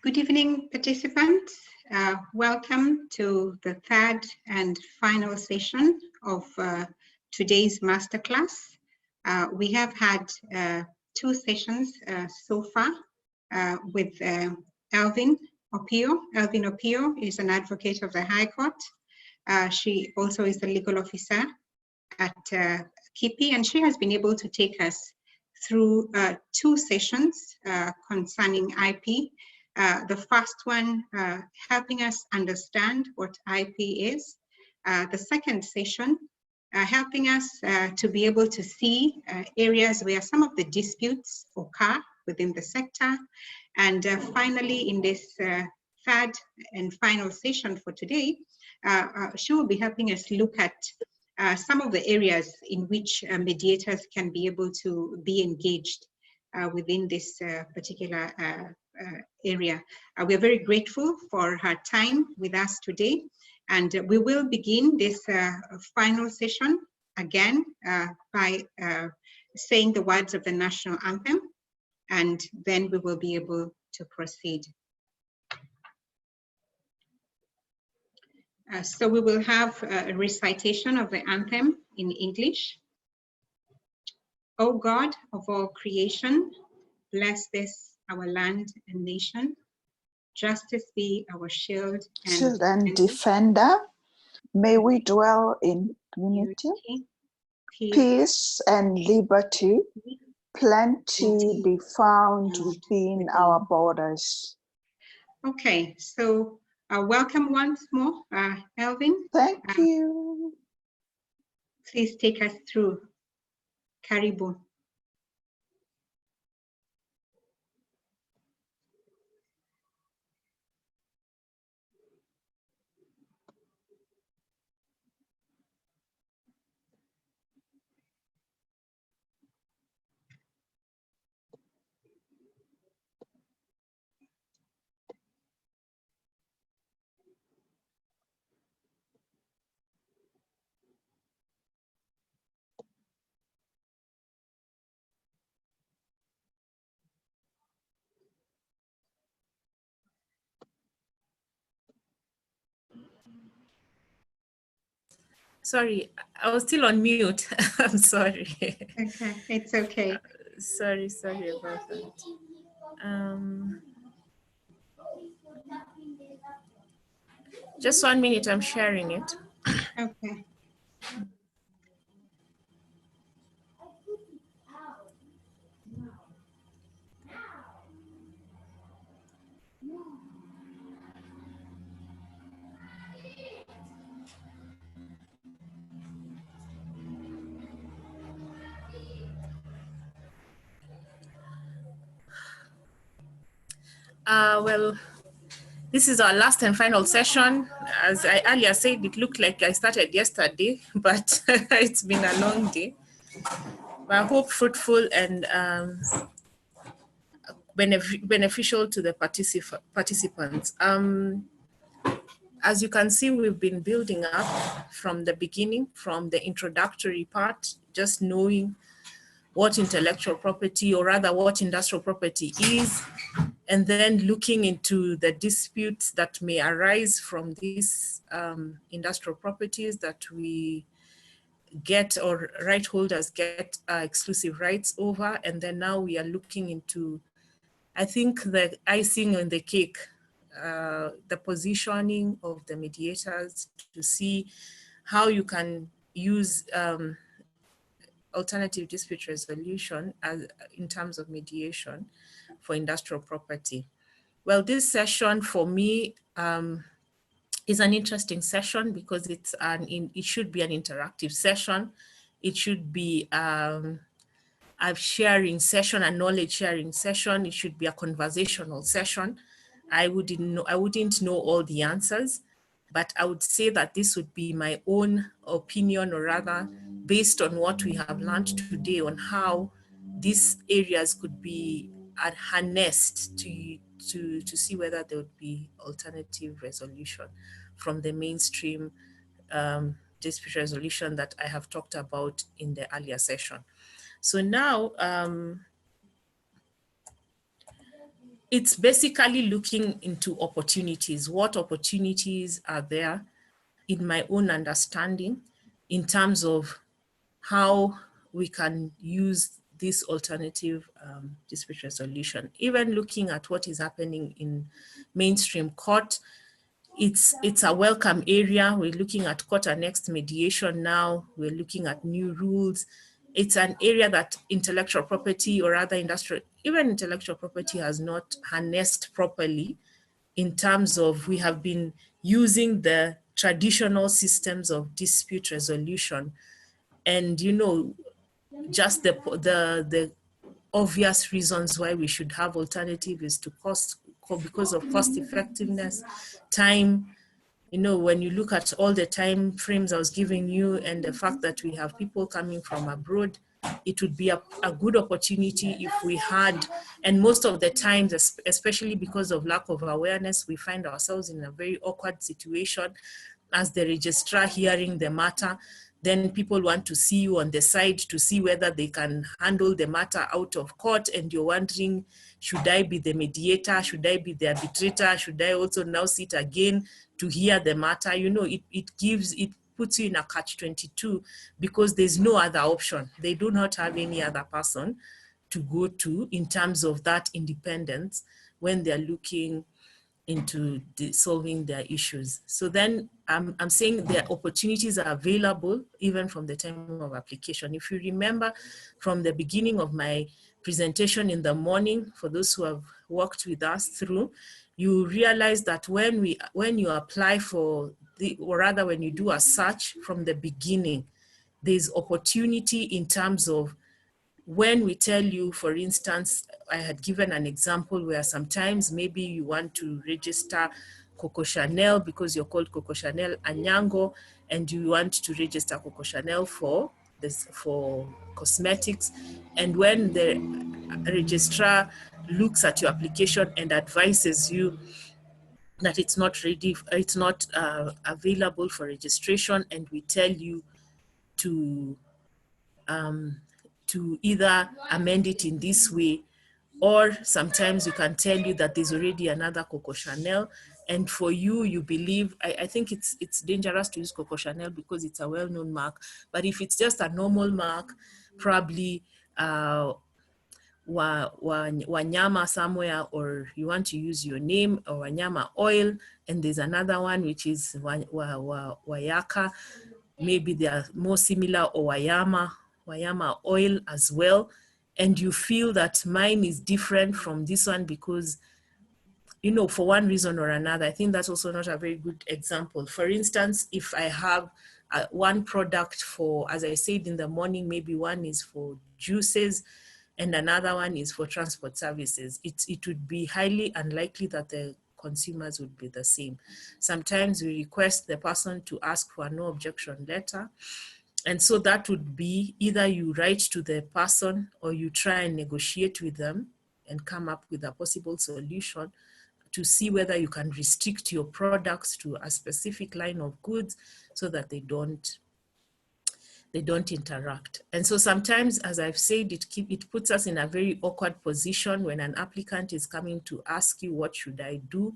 Good evening, participants. Welcome to the third and final session of today's masterclass. We have had 2 sessions so far with Elvine Apiyo. Elvine Apiyo is an advocate of the High Court. She also is the legal officer at KIPI, and she has been able to take us through 2 sessions concerning IP. The first one helping us understand what IP is. The second session helping us to be able to see areas where some of the disputes occur within the sector. And finally, in this third and final session for today, she will be helping us look at some of the areas in which mediators can be able to be engaged within this particular area. We are very grateful for her time with us today, and we will begin this final session again by saying the words of the National Anthem, and then we will be able to proceed. So we will have a recitation of the anthem in English. O God of all creation, bless this our land and nation. Justice be our shield and defender. May we dwell in unity, peace and liberty, plenty be found within our borders. Okay, so welcome once more, Elvine. Thank you. Please take us through. Karibu. Sorry, I was still on mute. I'm sorry. Okay, it's okay. Sorry about that. Just 1 minute, I'm sharing it. Okay. Well, this is our last and final session. As I earlier said, it looked like I started yesterday, but it's been a long day. But I hope fruitful and beneficial to the participants. As you can see, we've been building up from the beginning, from the introductory part, just knowing what intellectual property, or rather what industrial property is, and then looking into the disputes that may arise from these industrial properties that we get, or right holders get exclusive rights over. And then now we are looking into, I think, the icing on the cake, the positioning of the mediators to see how you can use alternative dispute resolution as in terms of mediation for industrial property. Well, this session for me It's an interesting session because it should be an interactive session. It should be a sharing session, a knowledge sharing session. It should be a conversational session. I wouldn't know all the answers, but I would say that this would be my own opinion, or rather based on what we have learned today on how these areas could be harnessed to see whether there would be alternative resolution from the mainstream dispute resolution that I have talked about in the earlier session. So now it's basically looking into opportunities. What opportunities are there in my own understanding in terms of how we can use this alternative dispute resolution? Even looking at what is happening in mainstream court, it's a welcome area. We're looking at court annexed mediation now. We're looking at new rules. It's an area that intellectual property, or other industrial, even intellectual property, has not harnessed properly, in terms of we have been using the traditional systems of dispute resolution. And just the obvious reasons why we should have alternative is because of cost effectiveness, time. When you look at all the time frames I was giving you, and the fact that we have people coming from abroad, it would be a good opportunity if we had, and most of the times, especially because of lack of awareness, we find ourselves in a very awkward situation as the registrar hearing the matter. Then people want to see you on the side to see whether they can handle the matter out of court, and you're wondering, should I be the mediator? Should I be the arbitrator? Should I also now sit again to hear the matter? It puts you in a catch-22 because there's no other option. They do not have any other person to go to in terms of that independence when they're looking into solving their issues. So then I'm saying the opportunities are available even from the time of application. If you remember from the beginning of my presentation in the morning, for those who have worked with us through, you realize that when you apply for or rather when you do a search from the beginning, there's opportunity in terms of when we tell you, for instance, I had given an example where sometimes maybe you want to register Coco Chanel because you're called Coco Chanel Anyango, and you want to register Coco Chanel for cosmetics. And when the registrar looks at your application and advises you that it's not ready, it's not available for registration, and we tell you to either amend it in this way, or sometimes we can tell you that there's already another Coco Chanel, and for you believe, I think it's dangerous to use Coco Chanel because it's a well-known mark, but if it's just a normal mark, probably Wanyama somewhere, or you want to use your name, or Wanyama oil, and there's another one which is Wayaka, maybe they are more similar, or Wayama oil as well, and you feel that mine is different from this one because, for one reason or another. I think that's also not a very good example. For instance, if I have one product for, as I said in the morning, maybe one is for juices and another one is for transport services, it would be highly unlikely that the consumers would be the same. Sometimes we request the person to ask for a no objection letter. And so that would be either you write to the person or you try and negotiate with them and come up with a possible solution to see whether you can restrict your products to a specific line of goods so that they don't interact. And so sometimes, as I've said, it puts us in a very awkward position when an applicant is coming to ask you, what should I do?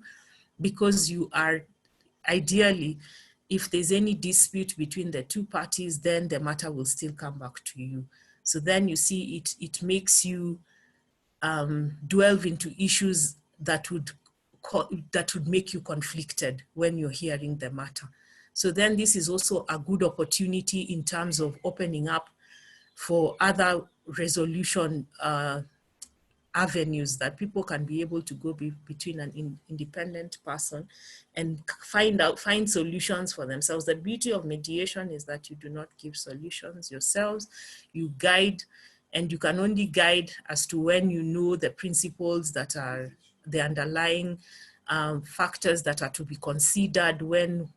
Because you are ideally, if there's any dispute between the two parties, then the matter will still come back to you. So then you see it makes you delve into issues that would make you conflicted when you're hearing the matter. So then this is also a good opportunity in terms of opening up for other resolution avenues that people can be able to go between an independent person and find solutions for themselves. The beauty of mediation is that you do not give solutions yourselves, you guide, and you can only guide as to when you know the principles that are the underlying factors that are to be considered,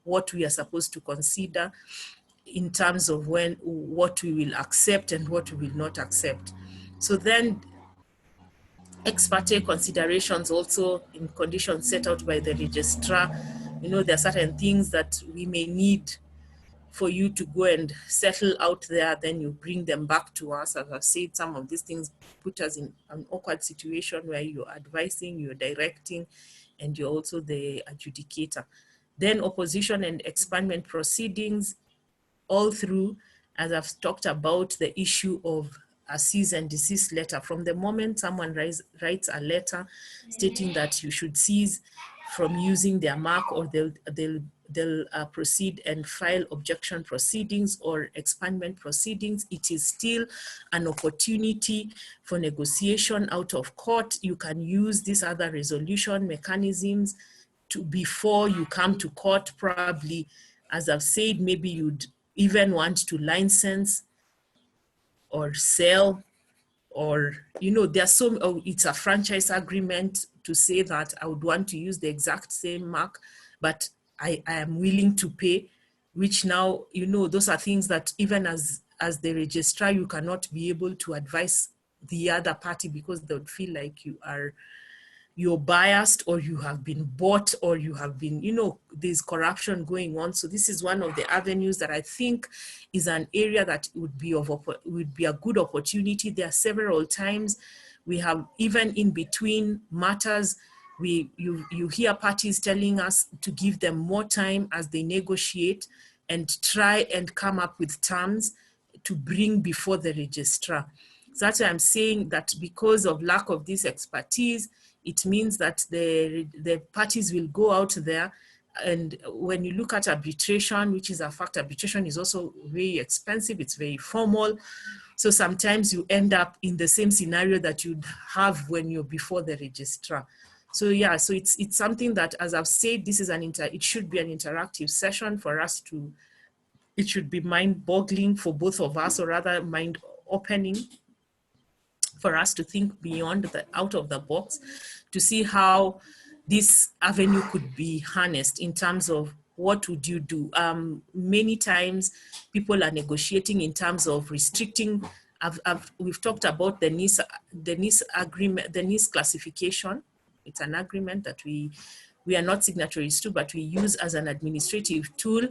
what we are supposed to consider in terms of what we will accept and what we will not accept. So then ex parte considerations also in conditions set out by the registrar. There are certain things that we may need for you to go and settle out there, then you bring them back to us. As I've said, some of these things put us in an awkward situation where you're advising, you're directing, and you're also the adjudicator. Then opposition and expungement proceedings, all through, as I've talked about, the issue of a cease and desist letter. From the moment someone writes a letter stating that you should cease from using their mark, or they'll proceed and file objection proceedings or expungement proceedings, it is still an opportunity for negotiation out of court. You can use these other resolution mechanisms before you come to court. Probably, as I've said, maybe you'd even want to license or sell, or there's it's a franchise agreement to say that I would want to use the exact same mark, but I am willing to pay, which now, those are things that even as the registrar, you cannot be able to advise the other party, because they would feel like you're biased, or you have been bought, or you have been, there's corruption going on. So this is one of the avenues that I think is an area that would be a good opportunity. There are several times we have, even in between matters, you hear parties telling us to give them more time as they negotiate and try and come up with terms to bring before the registrar. So that's why I'm saying that because of lack of this expertise, it means that the parties will go out there, and when you look at arbitration, which is a fact, arbitration is also very expensive, it's very formal. So sometimes you end up in the same scenario that you'd have when you're before the registrar. So yeah, so it's something that, as I've said, this is it should be an interactive session for us to, it should be mind-boggling for both of us, or rather mind-opening, for us to think beyond out of the box, to see how this avenue could be harnessed in terms of what would you do. Many times people are negotiating in terms of restricting. We've talked about the NIS agreement, the NIS classification. It's an agreement that we are not signatories to, but we use as an administrative tool.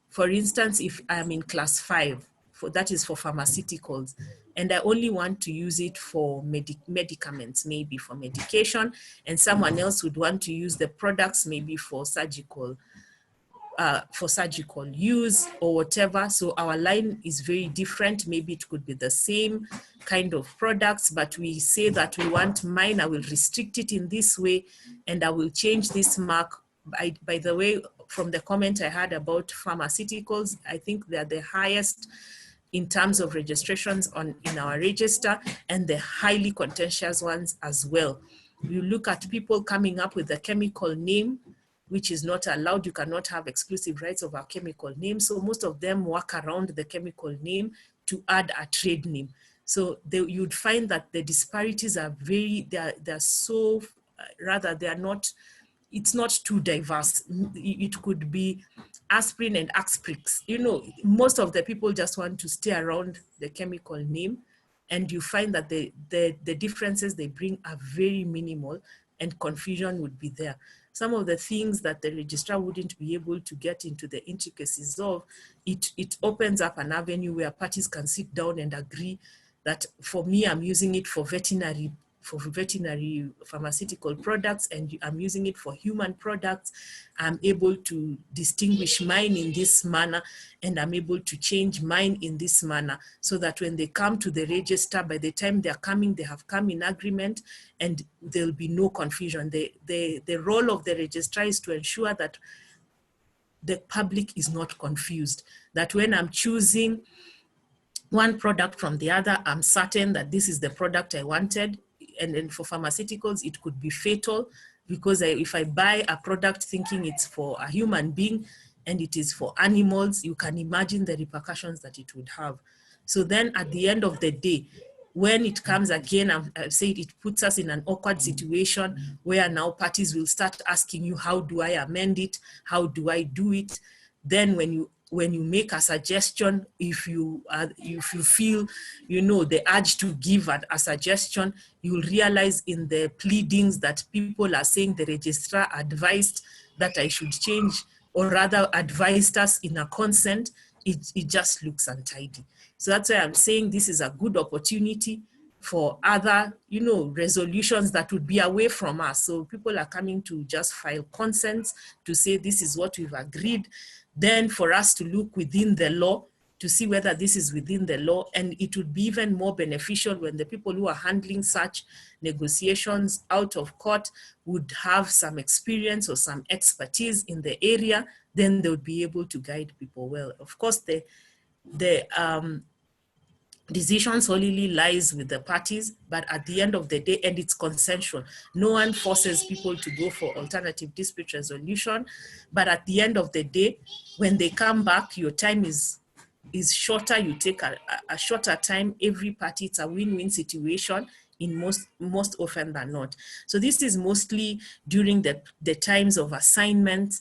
For instance, if I'm in class 5, that is for pharmaceuticals, and I only want to use it for medicaments, maybe for medication, and someone else would want to use the products maybe for surgical use or whatever. So our line is very different. Maybe it could be the same kind of products, but we say that we want mine, I will restrict it in this way, and I will change this mark. By the way, from the comment I had about pharmaceuticals, I think they're the highest in terms of registrations in our register, and the highly contentious ones as well. You look at people coming up with a chemical name, which is not allowed. You cannot have exclusive rights of a chemical name. So most of them work around the chemical name to add a trade name. So you'd find that the disparities are they're so, rather they are not, it's not too diverse. It could be aspirin and Asprix. Most of the people just want to stay around the chemical name, and you find that the differences they bring are very minimal, and confusion would be there. Some of the things that the registrar wouldn't be able to get into the intricacies of, it opens up an avenue where parties can sit down and agree that, for me, I'm using it for veterinary pharmaceutical products, and I'm using it for human products. I'm able to distinguish mine in this manner, and I'm able to change mine in this manner, so that when they come to the register, by the time they're coming, they have come in agreement, and there'll be no confusion. The role of the registrar is to ensure that the public is not confused, that when I'm choosing one product from the other, I'm certain that this is the product I wanted. and then for pharmaceuticals, it could be fatal, because if I buy a product thinking it's for a human being and it is for animals, you can imagine the repercussions that it would have. So then at the end of the day, when it comes again, I've said it puts us in an awkward situation where now parties will start asking you, how do I amend it? How do I do it? Then when you make a suggestion, if you feel, the urge to give a suggestion, you'll realize in the pleadings that people are saying the registrar advised that I should change, or rather advised us in a consent. It just looks untidy. So that's why I'm saying this is a good opportunity for other, resolutions that would be away from us. So people are coming to just file consents to say this is what we've agreed. Then for us to look within the law to see whether this is within the law. And it would be even more beneficial when the people who are handling such negotiations out of court would have some experience or some expertise in the area. Then they would be able to guide people well. Of course, the decision solely lies with the parties, but at the end of the day, and it's consensual. No one forces people to go for alternative dispute resolution, but at the end of the day, when they come back, your time is shorter, you take a shorter time, every party, it's a win-win situation in most often than not. So this is mostly during the times of assignment,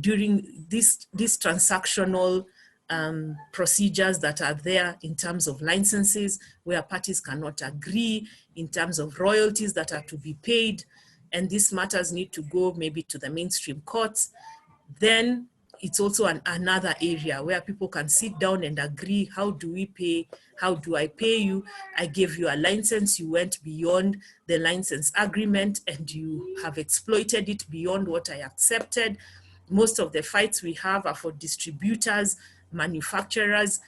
during this transactional procedures that are there in terms of licenses where parties cannot agree, in terms of royalties that are to be paid, and these matters need to go maybe to the mainstream courts. Then it's also another area where people can sit down and agree, how do we pay? How do I pay you? I gave you a license, you went beyond the license agreement and you have exploited it beyond what I accepted. Most of the fights we have are for distributors, manufacturers,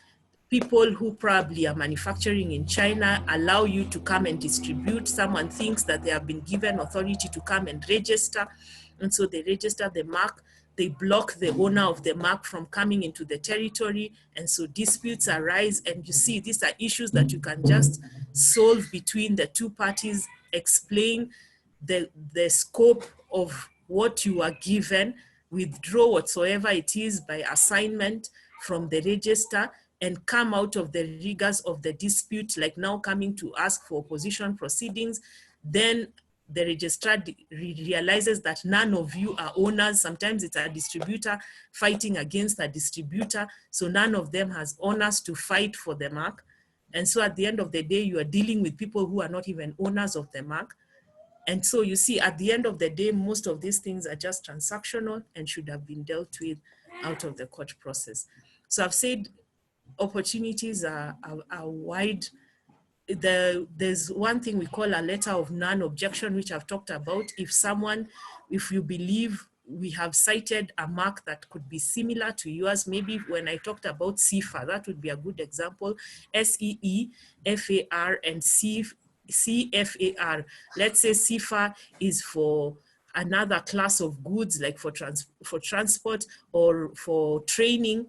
people who probably are manufacturing in China, allow you to come and distribute. Someone thinks that they have been given authority to come and register, and so they register the mark. They block the owner of the mark from coming into the territory, and so disputes arise. And you see, these are issues that you can just solve between the two parties, explain the scope of what you are given, withdraw whatsoever it is by assignment from the register, and come out of the rigors of the dispute, like now coming to ask for opposition proceedings. Then the registrar realizes that none of you are owners. Sometimes it's a distributor fighting against a distributor, so none of them has owners to fight for the mark. And so at the end of the day, you are dealing with people who are not even owners of the mark. And so you see, at the end of the day, most of these things are just transactional and should have been dealt with out of the court process. So I've said opportunities are wide. There's one thing we call a letter of non-objection, which I've talked about. If you believe we have cited a mark that could be similar to yours, maybe when I talked about CFAR, that would be a good example. SEEFAR and CFAR. Let's say CFAR is for another class of goods, like for transport or for training,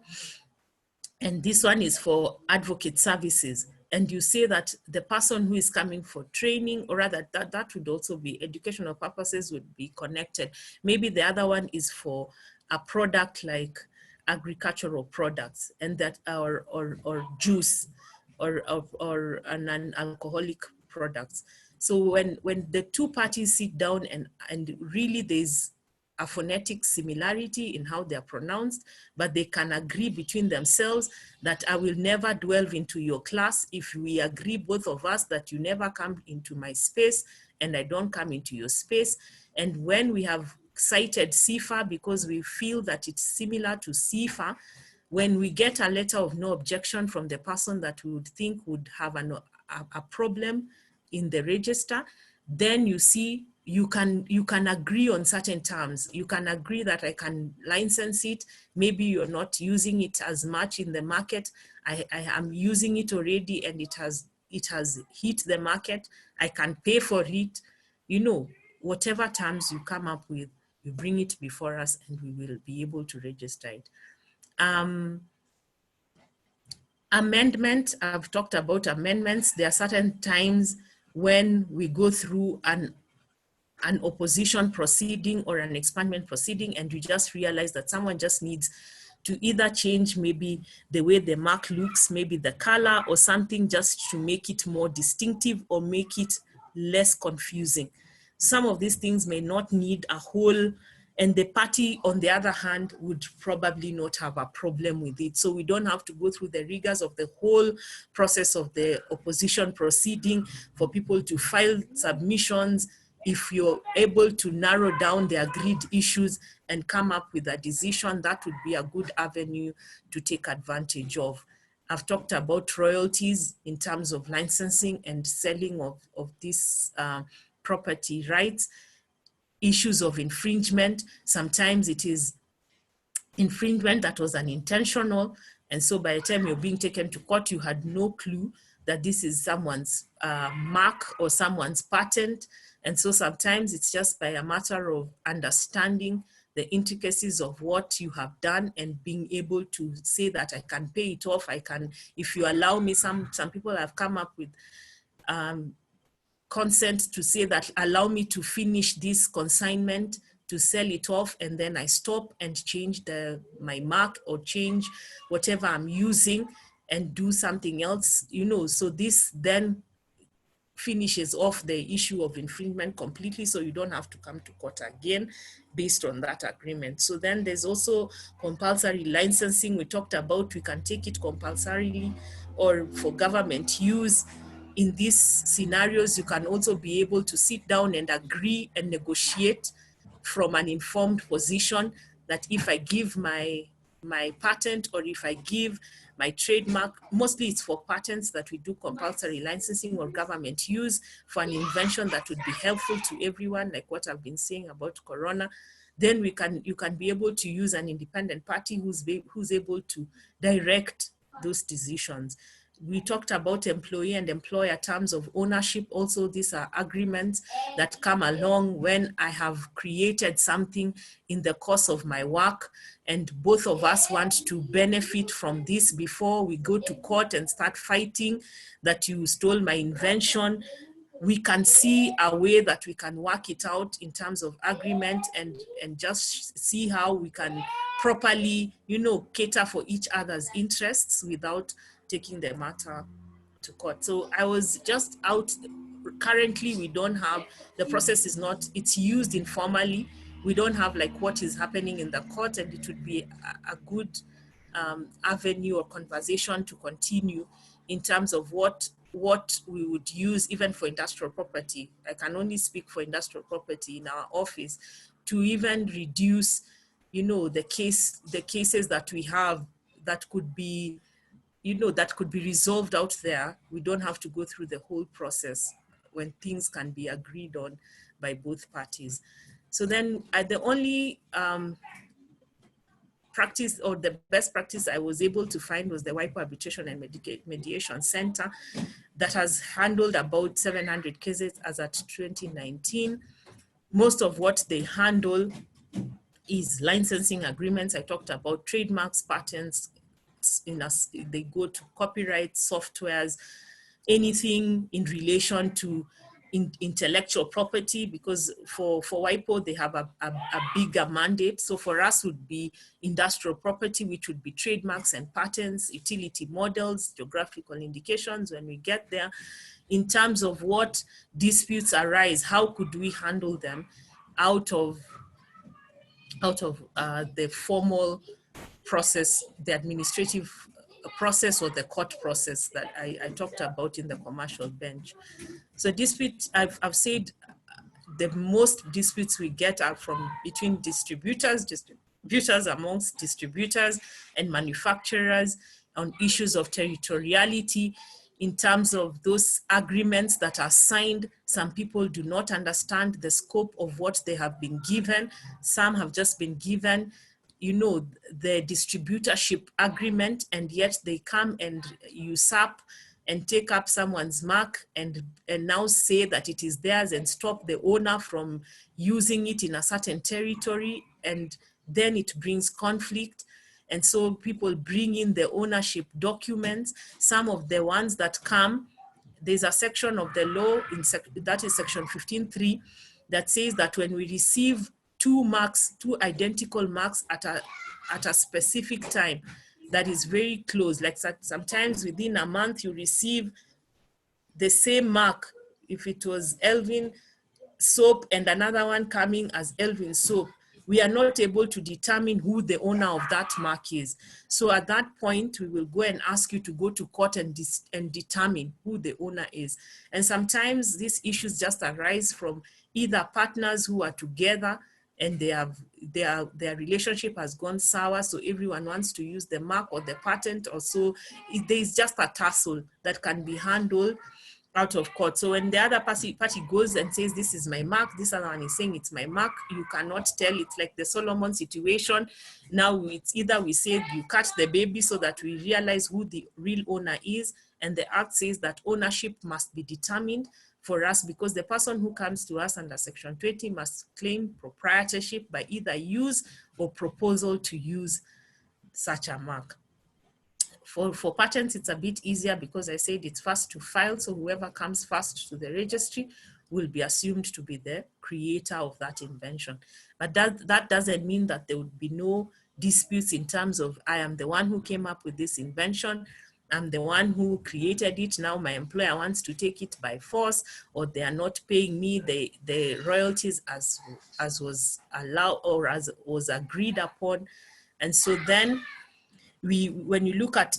and this one is for advocate services. And you say that the person who is coming for training, or rather that would also be educational purposes, would be connected. Maybe the other one is for a product like agricultural products, and that or juice or non-alcoholic products. So when the two parties sit down and really there's a phonetic similarity in how they are pronounced, but they can agree between themselves that I will never delve into your class if we agree, both of us, that you never come into my space and I don't come into your space. And when we have cited CFAR because we feel that it's similar to CFAR, when we get a letter of no objection from the person that we would think would have a problem in the register, then you see, you can agree on certain terms. You can agree that I can license it. Maybe you're not using it as much in the market. I am using it already and it has hit the market. I can pay for it. Whatever terms you come up with, you bring it before us and we will be able to register it. Amendment, I've talked about amendments. There are certain times when we go through an opposition proceeding or an expungement proceeding, and you just realize that someone just needs to either change maybe the way the mark looks, maybe the color or something, just to make it more distinctive or make it less confusing. Some of these things may not need a whole, and the party on the other hand would probably not have a problem with it. So we don't have to go through the rigors of the whole process of the opposition proceeding for people to file submissions. If you're able to narrow down the agreed issues and come up with a decision, that would be a good avenue to take advantage of. I've talked about royalties in terms of licensing and selling of this property rights. Issues of infringement, sometimes it is infringement that was unintentional, and so by the time you're being taken to court, you had no clue that this is someone's mark or someone's patent. And so sometimes it's just by a matter of understanding the intricacies of what you have done and being able to say that I can pay it off. I can, if you allow me, some people have come up with consent to say that allow me to finish this consignment, to sell it off, and then I stop and change my mark or change whatever I'm using and do something else, you know. So this then finishes off the issue of infringement completely, so you don't have to come to court again based on that agreement. So then there's also compulsory licensing. We talked about we can take it compulsorily or for government use. In these scenarios, you can also be able to sit down and agree and negotiate from an informed position that if I give my patent or if I give my trademark, mostly it's for patents that we do compulsory licensing or government use for an invention that would be helpful to everyone, like what I've been saying about Corona, then you can be able to use an independent party who's able to direct those decisions. We talked about employee and employer terms of ownership. Also, these are agreements that come along when I have created something in the course of my work, and both of us want to benefit from this before we go to court and start fighting that you stole my invention. We can see a way that we can work it out in terms of agreement and just see how we can properly, you know, cater for each other's interests without taking the matter to court. So I was just out. Currently, we don't have, the process is not, it's used informally. We don't have like what is happening in the court, and it would be a good avenue or conversation to continue in terms of what we would use even for industrial property. I can only speak for industrial property in our office to even reduce, you know, the cases that we have that could be, you know, that could be resolved out there. We don't have to go through the whole process when things can be agreed on by both parties. So then the only practice or the best practice I was able to find was the WIPO Arbitration and Mediation Center that has handled about 700 cases as at 2019. Most of what they handle is licensing agreements. I talked about trademarks, patents, they go to copyright, softwares, anything in relation to intellectual property, because for WIPO, they have a bigger mandate. So for us would be industrial property, which would be trademarks and patents, utility models, geographical indications when we get there. In terms of what disputes arise, how could we handle them out of the formal process, the administrative process or the court process that I talked about in the commercial bench. So disputes, I've said the most disputes we get are from between distributors amongst distributors and manufacturers on issues of territoriality. In terms of those agreements that are signed, some people do not understand the scope of what they have been given. Some have just been given, you know, the distributorship agreement, and yet they come and usurp and take up someone's mark and now say that it is theirs and stop the owner from using it in a certain territory, and then it brings conflict. And so people bring in the ownership documents. Some of the ones that come, there's a section of the law, that is section 15.3, that says that when we receive two identical marks at a specific time, that is very close, like sometimes within a month you receive the same mark. If it was Elvine soap and another one coming as Elvine soap, we are not able to determine who the owner of that mark is. So at that point, we will go and ask you to go to court and determine who the owner is. And sometimes these issues just arise from either partners who are together and their relationship has gone sour, so everyone wants to use the mark or the patent, or so there's just a tussle that can be handled out of court. So when the other party goes and says, this is my mark, this other one is saying it's my mark, you cannot tell. It's like the Solomon situation. Now it's either we say you catch the baby so that we realize who the real owner is, and the act says that ownership must be determined for us, because the person who comes to us under section 20 must claim proprietorship by either use or proposal to use such a mark. For patents, it's a bit easier because I said it's first to file. So whoever comes first to the registry will be assumed to be the creator of that invention. But that doesn't mean that there would be no disputes in terms of, I am the one who came up with this invention, I'm the one who created it, now my employer wants to take it by force, or they are not paying me the royalties as was allowed or as was agreed upon. And so then when you look at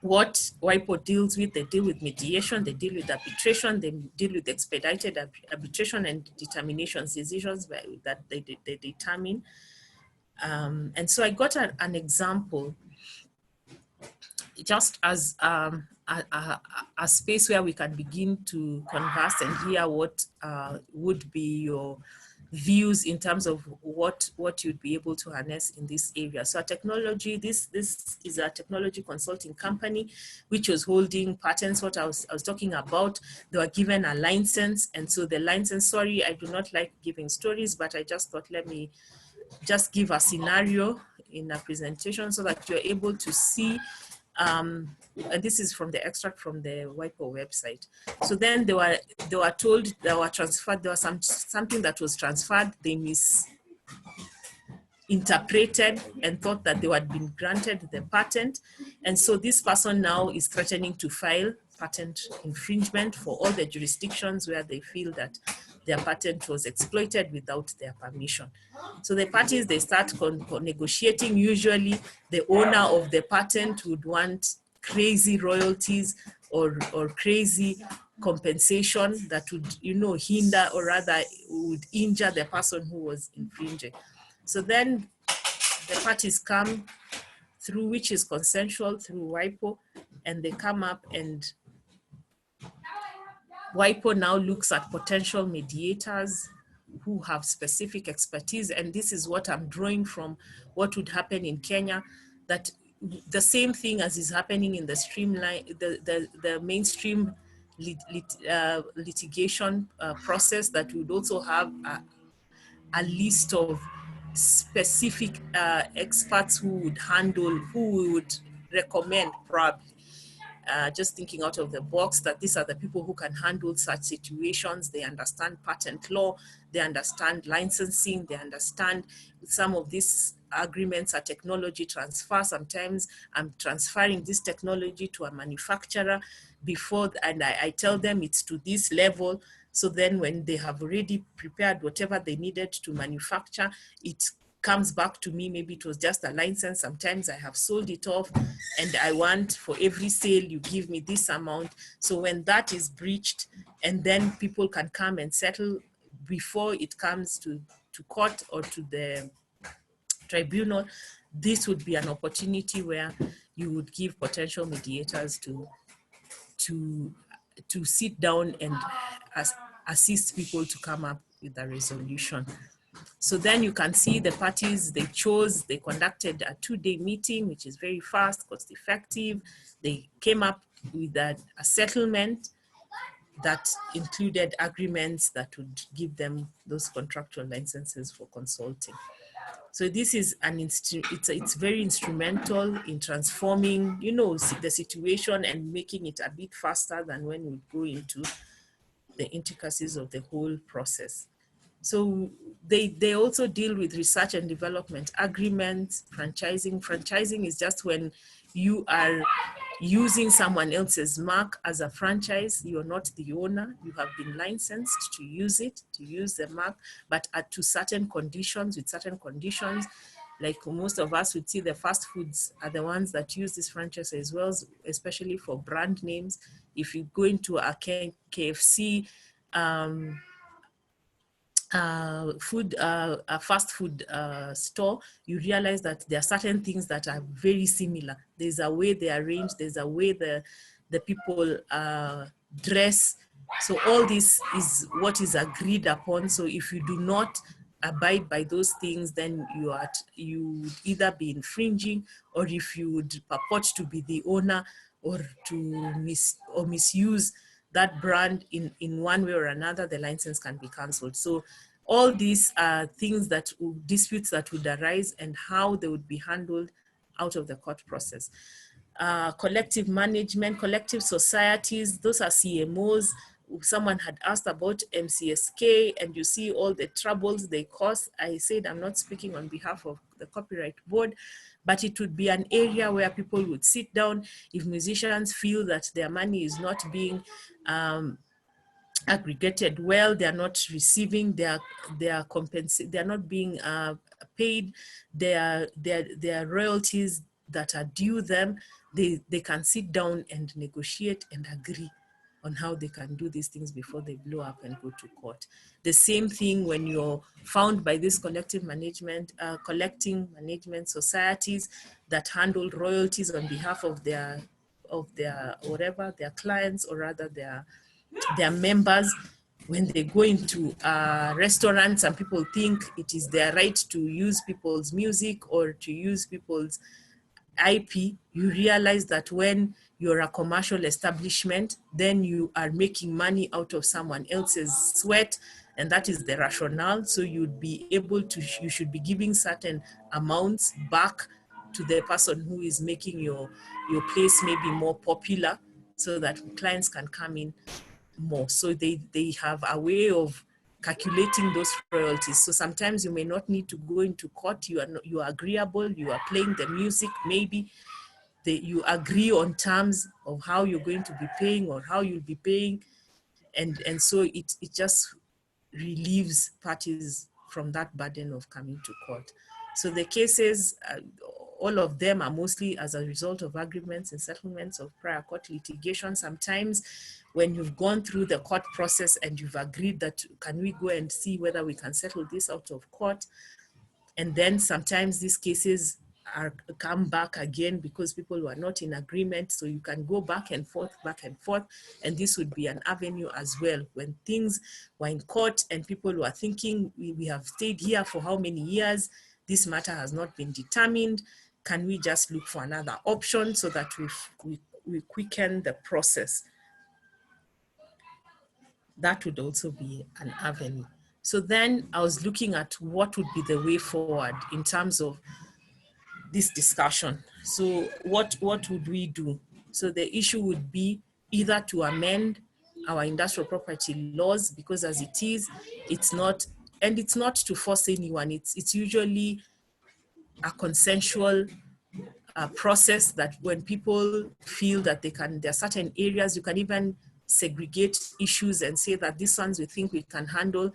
what WIPO deals with, they deal with mediation, they deal with arbitration, they deal with expedited arbitration and determinations, decisions that they determine. And so I got an example just as a space where we can begin to converse and hear what would be your views in terms of what you'd be able to harness in this area. So technology, this is a technology consulting company which was holding patents. What I was talking about, they were given a license, and so the license, sorry, I do not like giving stories, but I just thought let me just give a scenario in a presentation so that you're able to see. And this is from the extract from the WIPO website. So then they were told they were transferred. There was something that was transferred. They misinterpreted and thought that they had been granted the patent. And so this person now is threatening to file patent infringement for all the jurisdictions where they feel that their patent was exploited without their permission. So the parties, they start negotiating. Usually the owner of the patent would want crazy royalties or crazy compensation that would, hinder or rather would injure the person who was infringing. So then the parties come through, which is consensual through WIPO, and they come up, and WIPO now looks at potential mediators who have specific expertise. And this is what I'm drawing from what would happen in Kenya, that the same thing as is happening in the the mainstream litigation process, that would also have a list of specific experts who would handle, who we would recommend probably. Just thinking out of the box, that these are the people who can handle such situations. They understand patent law, they understand licensing, they understand some of these agreements are technology transfer. Sometimes I'm transferring this technology to a manufacturer before, and I tell them it's to this level. So then when they have already prepared whatever they needed to manufacture, it comes back to me. Maybe it was just a license. Sometimes I have sold it off and I want, for every sale you give me this amount. So when that is breached, and then people can come and settle before it comes to court or to the tribunal, this would be an opportunity where you would give potential mediators to sit down and assist people to come up with a resolution. So then you can see the parties, they conducted a 2-day meeting, which is very fast, cost effective. They came up with a settlement that included agreements that would give them those contractual licenses for consulting. So this is it's very instrumental in transforming, you know, the situation and making it a bit faster than when we go into the intricacies of the whole process. So they also deal with research and development agreements, franchising. Franchising is just when you are using someone else's mark as a franchise. You're not the owner. You have been licensed to use it, to use the mark, but to certain conditions, with certain conditions. Like most of us would see, the fast foods are the ones that use this franchise as well, especially for brand names. If you go into a KFC, a fast food store, you realize that there are certain things that are very similar. There's a way they arrange, there's a way the people dress. So all this is what is agreed upon. So if you do not abide by those things, then you would either be infringing, or if you would purport to be the owner or to misuse that brand in one way or another, the license can be cancelled. So all these are things that disputes that would arise and how they would be handled out of the court process. Collective management, collective societies, those are CMOs. Someone had asked about MCSK, and you see all the troubles they cause. I said I'm not speaking on behalf of the Copyright Board, but it would be an area where people would sit down if musicians feel that their money is not being aggregated well, they are not receiving their they are not being paid their royalties that are due them. They can sit down and negotiate and agree on how they can do these things before they blow up and go to court. The same thing when you're found by this collective management, collecting management societies that handle royalties on behalf of their whatever, their clients, or rather their members. When they go into restaurants and people think it is their right to use people's music or to use people's IP, you realize that when you're a commercial establishment, then you are making money out of someone else's sweat, and that is the rationale. So you'd be able to, you should be giving certain amounts back to the person who is making your place maybe more popular, so that clients can come in more. So they have a way of calculating those royalties. So sometimes you may not need to go into court. You are agreeable. You are playing the music. Maybe you agree on terms of how you're going to be paying or how you'll be paying, and so it just relieves parties from that burden of coming to court. So the cases, all of them are mostly as a result of agreements and settlements of prior court litigation. Sometimes when you've gone through the court process and you've agreed that, can we go and see whether we can settle this out of court? And then sometimes these cases come back again because people were not in agreement. So you can go back and forth. And this would be an avenue as well. When things were in court and people were thinking, we have stayed here for how many years? This matter has not been determined. Can we just look for another option so that we quicken the process? That would also be an avenue. So then I was looking at what would be the way forward in terms of this discussion. So what would we do? So the issue would be either to amend our industrial property laws, because as it is, it's not, and it's not to force anyone. It's usually a consensual process that when people feel that there are certain areas, you can even segregate issues and say that these ones we think we can handle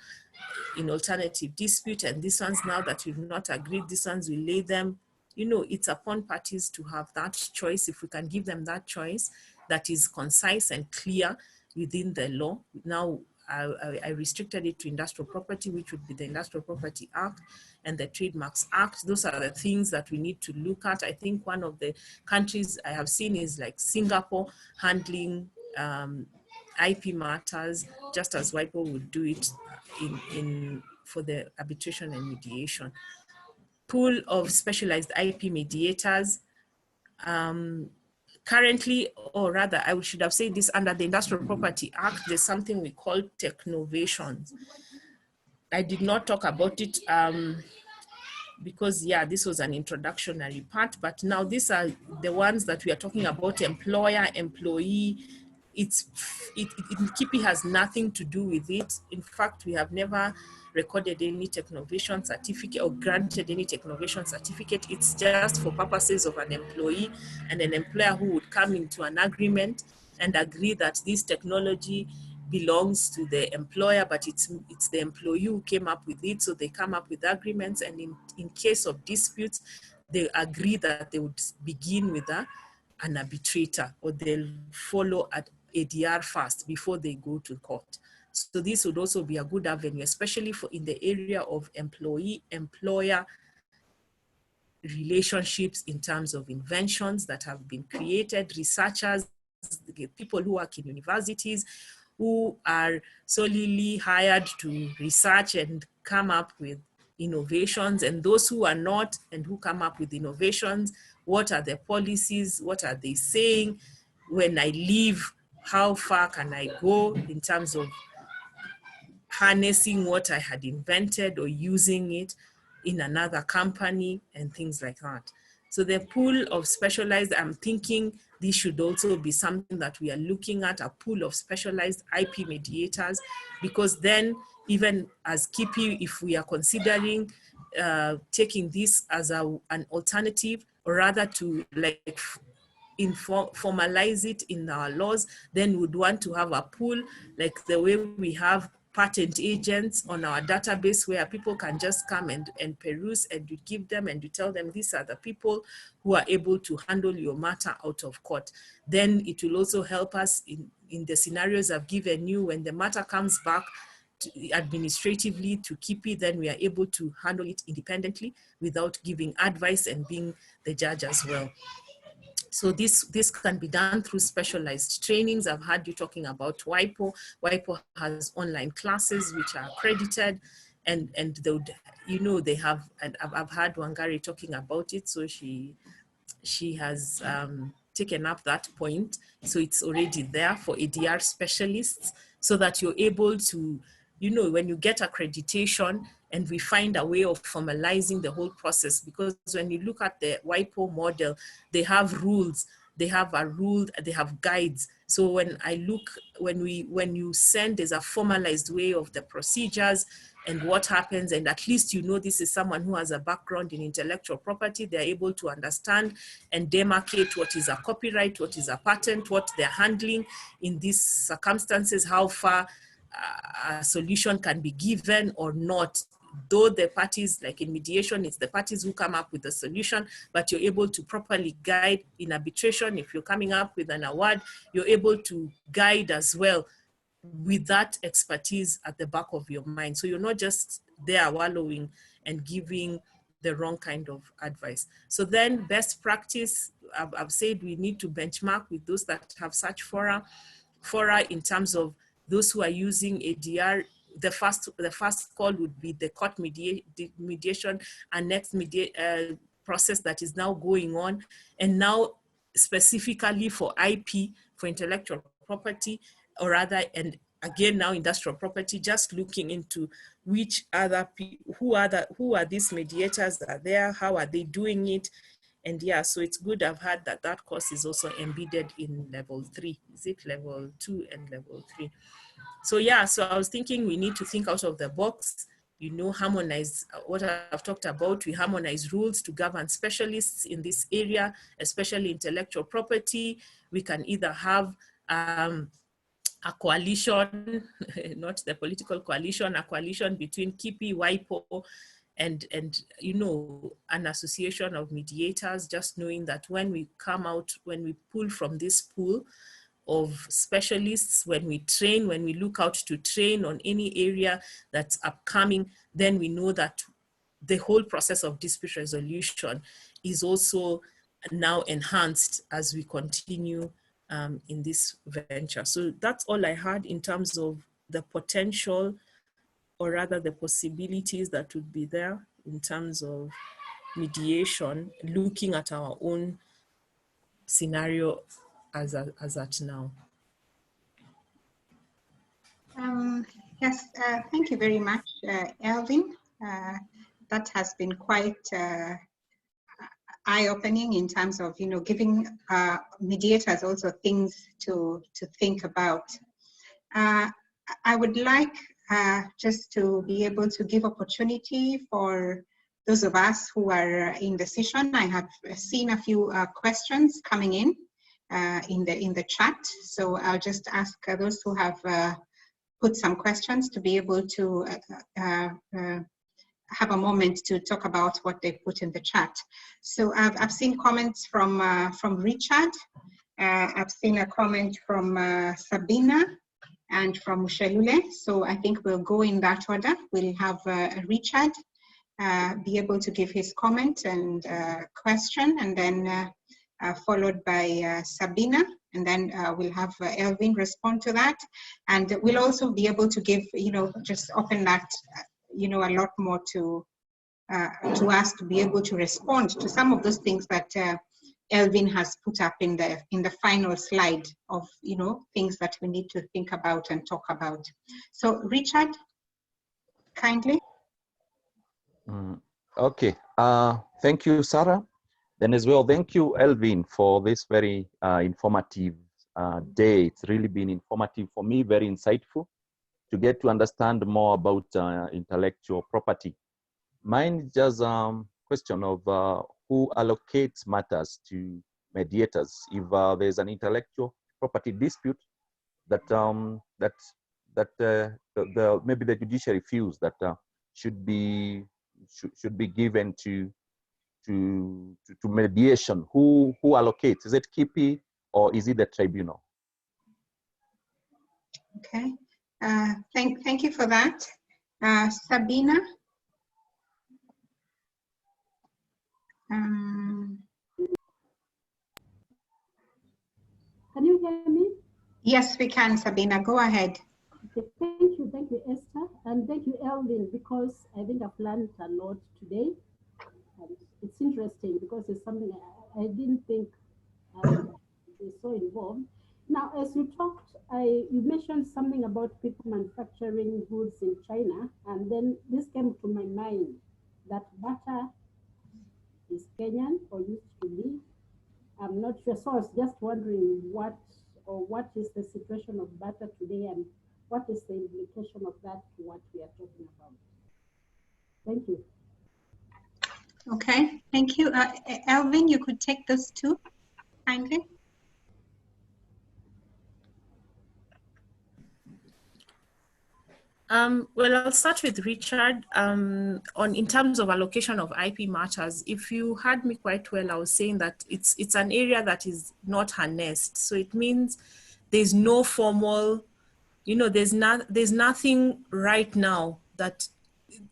in alternative dispute, and these ones, now that we've not agreed, these ones we lay them. You know, it's upon parties to have that choice. If we can give them that choice that is concise and clear within the law. Now, I restricted it to industrial property, which would be the Industrial Property Act and the Trademarks Act. Those are the things that we need to look at. I think one of the countries I have seen is like Singapore, handling IP matters, just as WIPO would do it for the arbitration and mediation. Pool of specialized IP mediators. Currently, or rather, I should have said this, under the Industrial Property Act, there's something we call technovations. I did not talk about it because yeah, this was an introductory part, but now these are the ones that we are talking about: employer, employee. KIPI has nothing to do with it. In fact, we have never recorded any technovation certificate or granted any technovation certificate. It's just for purposes of an employee and an employer who would come into an agreement and agree that this technology belongs to the employer, but it's the employee who came up with it. So they come up with agreements, and in case of disputes, they agree that they would begin with an arbitrator, or they'll follow at ADR first before they go to court. So this would also be a good avenue, especially for in the area of employee-employer relationships in terms of inventions that have been created, researchers, people who work in universities, who are solely hired to research and come up with innovations, and those who are not and who come up with innovations. What are the policies? What are they saying? When I leave, how far can I go in terms of harnessing what I had invented or using it in another company and things like that. So the pool of specialized, I'm thinking this should also be something that we are looking at, a pool of specialized IP mediators, because then even as KIPI, if we are considering taking this as an alternative, or rather to like formalize it in our laws, then we'd want to have a pool like the way we have patent agents on our database, where people can just come and peruse, and you give them and you tell them these are the people who are able to handle your matter out of court. Then it will also help us in the scenarios I've given you. When the matter comes back administratively to KIPI, then we are able to handle it independently without giving advice and being the judge as well. So this can be done through specialized trainings. I've heard you talking about WIPO. WIPO has online classes which are accredited, and they would, you know, they have, and I've heard Wangari talking about it. So she has taken up that point. So it's already there for ADR specialists, so that you're able to, you know, when you get accreditation, and we find a way of formalizing the whole process, because when you look at the WIPO model, they have rules, they have they have guides. So when you send, there's a formalized way of the procedures and what happens, and at least you know this is someone who has a background in intellectual property. They're able to understand and demarcate what is a copyright, what is a patent, what they're handling in these circumstances, how far a solution can be given or not. Though the parties, like in mediation, it's the parties who come up with the solution, but you're able to properly guide. In arbitration, if you're coming up with an award, you're able to guide as well with that expertise at the back of your mind. So you're not just there wallowing and giving the wrong kind of advice. So then best practice, I've said we need to benchmark with those that have such fora in terms of those who are using ADR. The first call would be the court mediation and next process that is now going on. And now specifically for IP, for intellectual property, or rather, and again now industrial property, just looking into which other who are these mediators that are there, how are they doing it. And yeah, so it's good. I've heard that course is also embedded in level 3. Is it level 2 and level 3? So yeah, so I was thinking we need to think out of the box, you know, harmonize what I've talked about. We harmonize rules to govern specialists in this area, especially intellectual property. We can either have a coalition, not the political coalition, a coalition between KIPI, WIPO, and you know, an association of mediators, just knowing that when we come out, when we pull from this pool of specialists, when we train, when we look out to train on any area that's upcoming, then we know that the whole process of dispute resolution is also now enhanced as we continue in this venture. So that's all I had in terms of the potential, or rather the possibilities that would be there in terms of mediation, looking at our own scenario as at now. Yes, thank you very much, Elvine. that has been quite eye-opening in terms of, giving mediators also things to think about. I would like just to be able to give opportunity for those of us who are in the session. I have seen a few questions coming in the chat, so I'll just ask those who have put some questions to be able to have a moment to talk about what they put in the chat. So I've seen comments from Richard. I've seen a comment from Sabina and from Mushelule. So I think we'll go in that order. We'll have Richard be able to give his comment and question, and then followed by Sabina, and then we'll have Elvine respond to that. And we'll also be able to give, just open that, a lot more to us to be able to respond to some of those things that Elvine has put up in the final slide of, things that we need to think about and talk about. So Richard, kindly. Okay, thank you, Sarah. Then as well, thank you, Elvine, for this very informative day. It's really been informative for me, very insightful to get to understand more about intellectual property. Mine is just a question of who allocates matters to mediators. If there's an intellectual property dispute that maybe the judiciary feels that should be given to mediation, who allocates? Is it KIPI or is it the tribunal? Okay, thank you for that. Sabina? Can you hear me? Yes, we can, Sabina. Go ahead. Okay, thank you, Esther, and thank you, Elvine, because I think I've learned a lot today. It's interesting because it's something I didn't think is so involved. Now, as you talked, you mentioned something about people manufacturing goods in China, and then this came to my mind that butter is Kenyan or used to be. I'm not sure, so I was just wondering what is the situation of butter today and what is the implication of that to what we are talking about. Thank you. Okay, thank you. Elvine, you could take those two, kindly. Well, I'll start with Richard. In terms of allocation of IP matters, if you heard me quite well, I was saying that it's an area that is not harnessed. So it means there's no formal, there's nothing right now that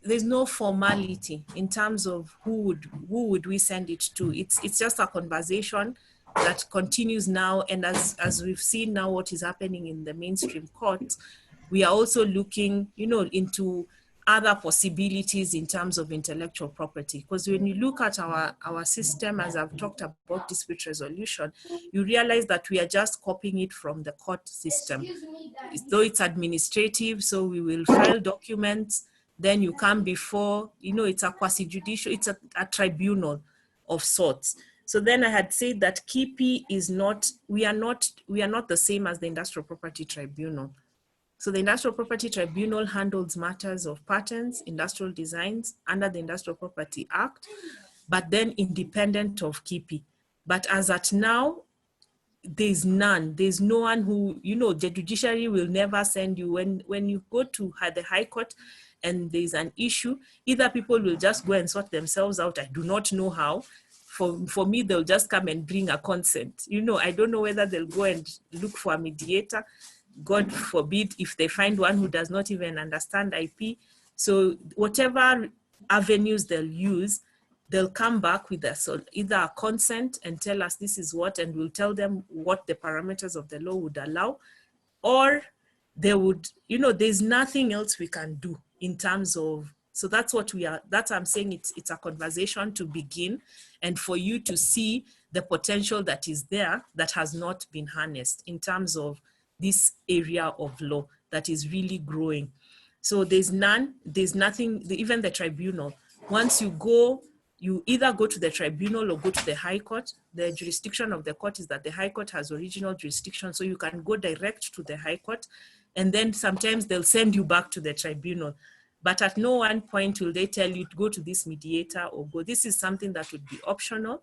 there's no formality in terms of who would we send it to. It's just a conversation that continues now, and as we've seen now what is happening in the mainstream courts, we are also looking, into other possibilities in terms of intellectual property. Because when you look at our system, as I've talked about dispute resolution, you realize that we are just copying it from the court system. Though it's administrative, so we will file documents, then you come before, it's a quasi-judicial, it's a tribunal of sorts. So then I had said that KIPI is not, we are not the same as the Industrial Property Tribunal. So the Industrial Property Tribunal handles matters of patents, industrial designs under the Industrial Property Act, but then independent of KIPI. But as at now, there's none. There's no one who, the judiciary will never send you, when you go to the High Court and there's an issue, either people will just go and sort themselves out. I do not know how. For me, they'll just come and bring a consent. I don't know whether they'll go and look for a mediator. God forbid if they find one who does not even understand IP. So whatever avenues they'll use, they'll come back with either a consent and tell us this is what, and we'll tell them what the parameters of the law would allow, or they would, there's nothing else we can do in terms of, so that's what that's I'm saying, it's a conversation to begin and for you to see the potential that is there that has not been harnessed in terms of this area of law that is really growing. So there's nothing, even the tribunal, Once you go, you either go to the tribunal or go to the High Court. The jurisdiction of the court is that the High Court has original jurisdiction, so you can go direct to the High Court, and then sometimes they'll send you back to the tribunal. But at no one point will they tell you to go to this mediator or go. This is something that would be optional.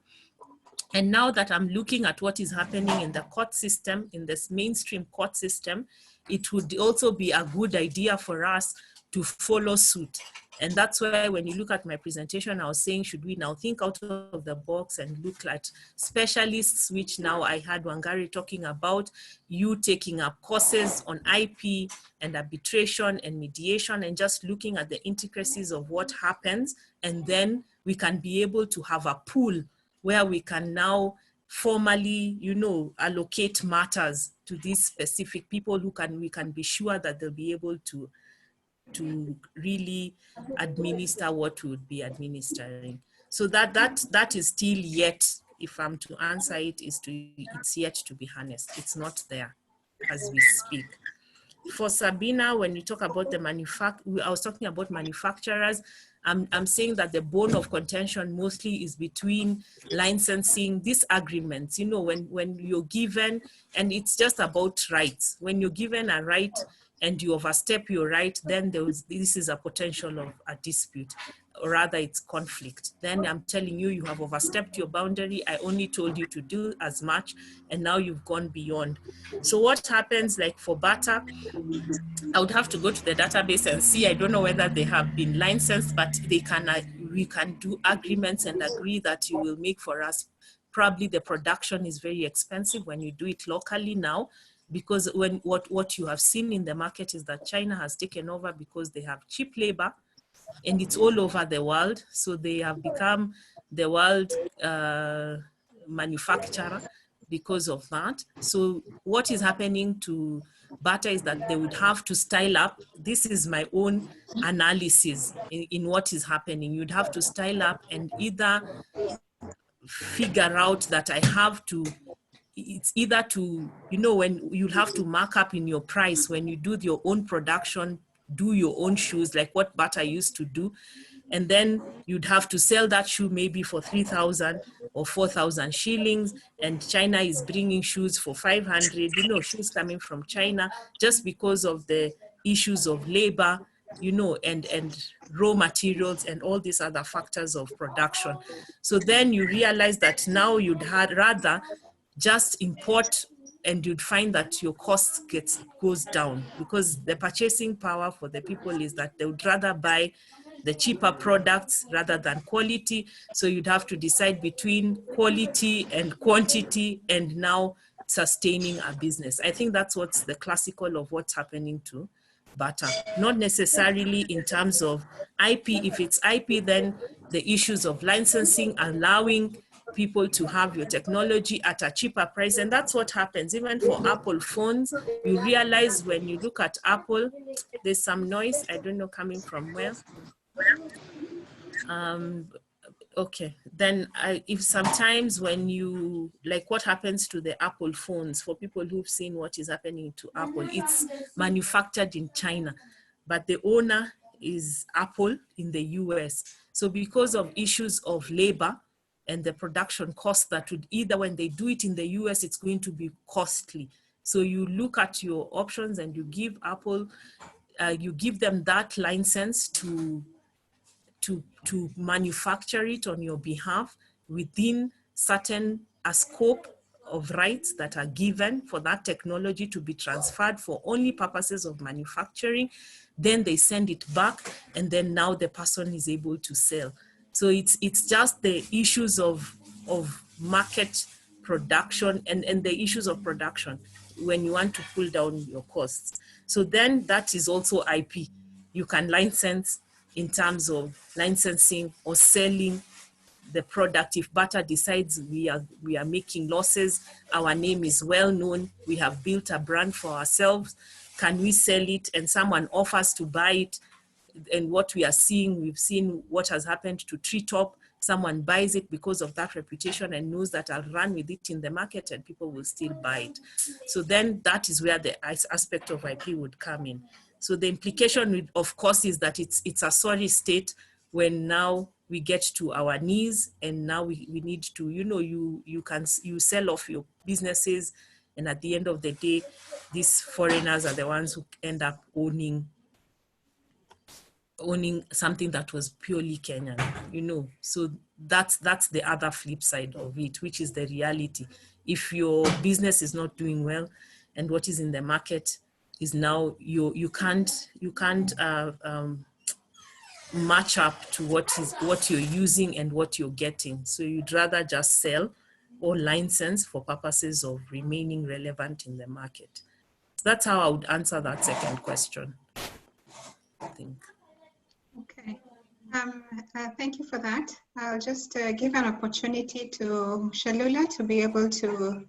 And now that I'm looking at what is happening in the court system, in this mainstream court system, it would also be a good idea for us to follow suit. And that's why when you look at my presentation, I was saying, should we now think out of the box and look at specialists, which now I had Wangari talking about, you taking up courses on IP and arbitration and mediation and just looking at the intricacies of what happens. And then we can be able to have a pool where we can now formally, you know, allocate matters to these specific people who we can be sure that they'll be able to really administer what we would be administering. So that is still yet, if I'm to answer it, it's yet to be harnessed. It's not there as we speak. For Sabina, when you talk about the I was talking about manufacturers. I'm saying that the bone of contention mostly is between licensing, these agreements, you know, when you're given, and it's just about rights. When you're given a right and you overstep your right, then this is a potential of a dispute, or rather it's conflict. Then I'm telling you, you have overstepped your boundary. I only told you to do as much, and now you've gone beyond. So what happens, like for barter, I would have to go to the database and see. I don't know whether they have been licensed, but we can do agreements and agree that you will make for us. Probably the production is very expensive when you do it locally now, because what you have seen in the market is that China has taken over because they have cheap labor, and it's all over the world. So they have become the world manufacturer because of that. So what is happening to barter is that they would have to style up. This is my own analysis in what is happening. You'd have to style up and either figure out that I have to, it's either to, you know, when you'll have to mark up in your price when you do your own production, do your own shoes, like what barter used to do. And then you'd have to sell that shoe maybe for 3,000 or 4,000 shillings, and China is bringing shoes for 500, you know, shoes coming from China, just because of the issues of labor, you know, and raw materials and all these other factors of production. So then you realize that now you'd rather just import, and you'd find that your cost goes down, because the purchasing power for the people is that they would rather buy the cheaper products rather than quality. So you'd have to decide between quality and quantity, and now sustaining a business. I think that's what's the classical of what's happening to barter. Not necessarily in terms of IP. If it's IP, then the issues of licensing, allowing people to have your technology at a cheaper price. And that's what happens even for Apple phones. You realize when you look at Apple, there's some noise, I don't know coming from where. Okay, then if sometimes when you, like what happens to the Apple phones, for people who've seen what is happening to Apple, it's manufactured in China, but the owner is Apple in the US. So because of issues of labor and the production cost, that would either, when they do it in the US, it's going to be costly. So you look at your options and you give Apple, you give them that license to manufacture it on your behalf within certain scope of rights that are given for that technology to be transferred for only purposes of manufacturing. Then they send it back, and then now the person is able to sell. So it's just the issues of market production and the issues of production when you want to pull down your costs. So then that is also IP. You can license in terms of licensing or selling the product. If barter decides we are making losses, our name is well known, we have built a brand for ourselves, can we sell it? And someone offers to buy it. And what we are seeing, we've seen what has happened to Treetop. Someone buys it because of that reputation and knows that I'll run with it in the market and people will still buy it. So then that is where the aspect of IP would come in. So the implication, of course, is that it's a sorry state when now we get to our knees, and now we need to, you sell off your businesses, and at the end of the day, these foreigners are the ones who end up owning something that was purely Kenyan, So that's the other flip side of it, which is the reality. If your business is not doing well, and what is in the market is now you can't match up to what you're using and what you're getting. So you'd rather just sell or license for purposes of remaining relevant in the market. So that's how I would answer that second question, I think. Okay. Thank you for that. I'll just give an opportunity to Shalula to be able to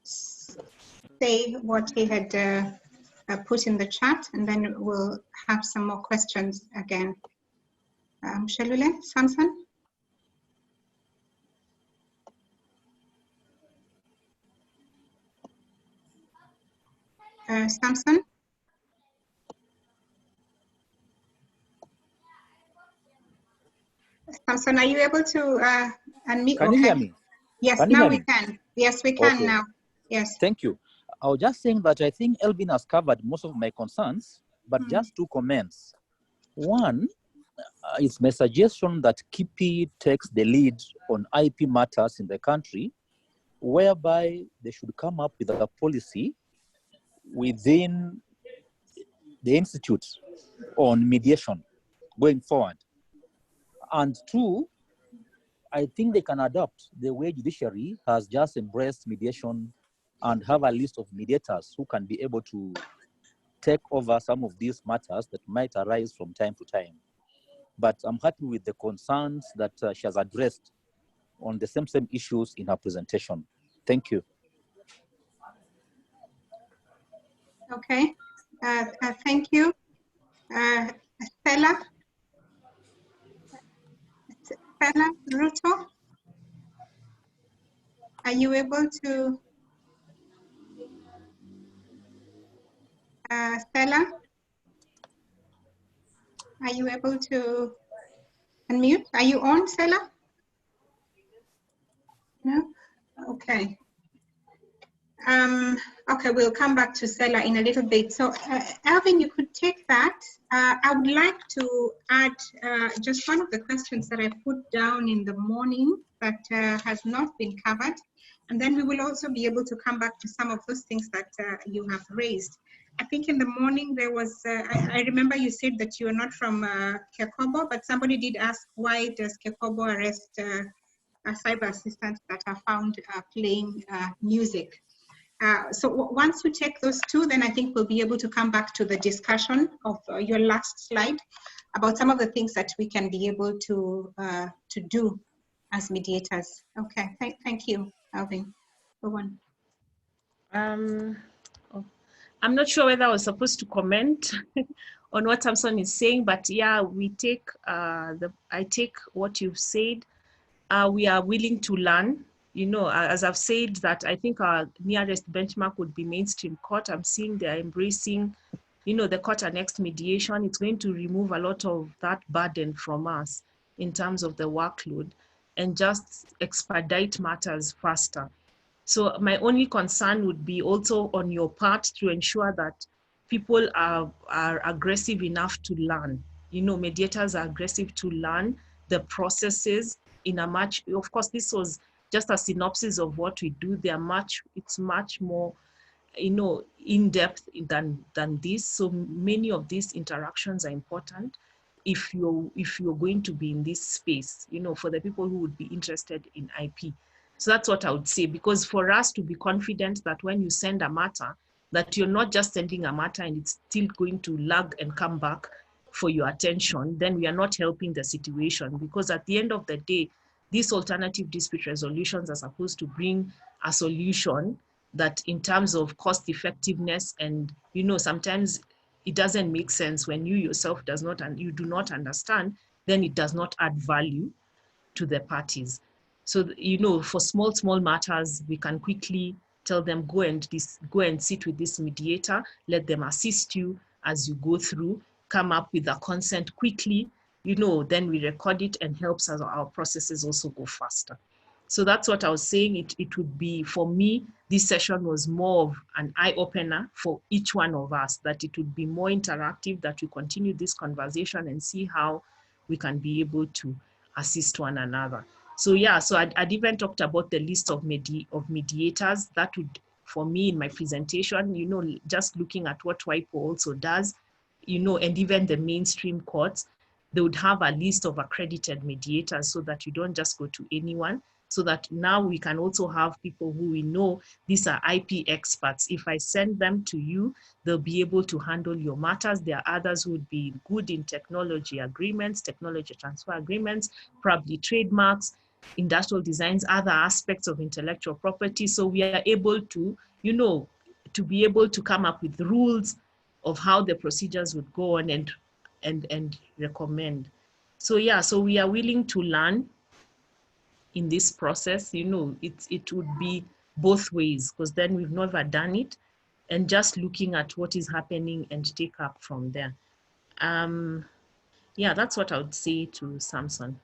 say what he had put in the chat, and then we'll have some more questions again. Shalula, Samson? Samson? Samson, are you able to unmute? Can you hear me? Yes, can now we can. Yes, we can okay. now. Yes. Thank you. I was just saying that I think Elvine has covered most of my concerns, but just 2 comments. One, it's my suggestion that KIPI takes the lead on IP matters in the country, whereby they should come up with a policy within the institute on mediation going forward. And 2, I think they can adopt the way judiciary has just embraced mediation and have a list of mediators who can be able to take over some of these matters that might arise from time to time. But I'm happy with the concerns that she has addressed on the same issues in her presentation. Thank you. Okay. Thank you. Stella? Stella Ruto? Are you able to? Stella? Are you able to unmute? Are you on, Stella? No? Okay. Okay, we'll come back to Stella in a little bit. So, Elvine, you could take that. I would like to add just one of the questions that I put down in the morning that has not been covered. And then we will also be able to come back to some of those things that you have raised. I think in the morning there was, I remember you said that you are not from Kekobo, but somebody did ask, why does Kekobo arrest cyber assistants that are found playing music? So once you take those 2, then I think we'll be able to come back to the discussion of your last slide about some of the things that we can be able to do as mediators. Okay, thank you, Elvine. Go on. I'm not sure whether I was supposed to comment on what Samson is saying, but yeah, we take I take what you've said. We are willing to learn. As I've said, that I think our nearest benchmark would be mainstream court. I'm seeing they're embracing, the court annexed mediation. It's going to remove a lot of that burden from us in terms of the workload and just expedite matters faster. So my only concern would be also on your part to ensure that people are aggressive enough to learn. Mediators are aggressive to learn the processes in a much, of course, this was just a synopsis of what we do. It's much more, in depth than this. So many of these interactions are important if you're going to be in this space, for the people who would be interested in IP. So that's what I would say, because for us to be confident that when you send a matter, that you're not just sending a matter and it's still going to lag and come back for your attention, then we are not helping the situation. Because at the end of the day, these alternative dispute resolutions are supposed to bring a solution that in terms of cost effectiveness, and sometimes it doesn't make sense when you yourself you do not understand, then it does not add value to the parties. So, for small matters, we can quickly tell them, go and sit with this mediator, let them assist you as you go through, come up with a consent quickly, then we record it and helps us, our processes also go faster. So that's what I was saying. It would be, for me, this session was more of an eye-opener for each one of us, that it would be more interactive, that we continue this conversation and see how we can be able to assist one another. So yeah, so I'd even talked about the list of mediators. That would, for me in my presentation, just looking at what WIPO also does, and even the mainstream courts, they would have a list of accredited mediators so that you don't just go to anyone, so that now we can also have people who we know, these are IP experts. If I send them to you, they'll be able to handle your matters. There are others who would be good in technology agreements, technology transfer agreements, probably trademarks, industrial designs, other aspects of intellectual property. So we are able to, to be able to come up with rules of how the procedures would go on and recommend. So yeah, so we are willing to learn in this process. It would be both ways, because then we've never done it, and just looking at what is happening and take up from there. Yeah, that's what I would say to Samson.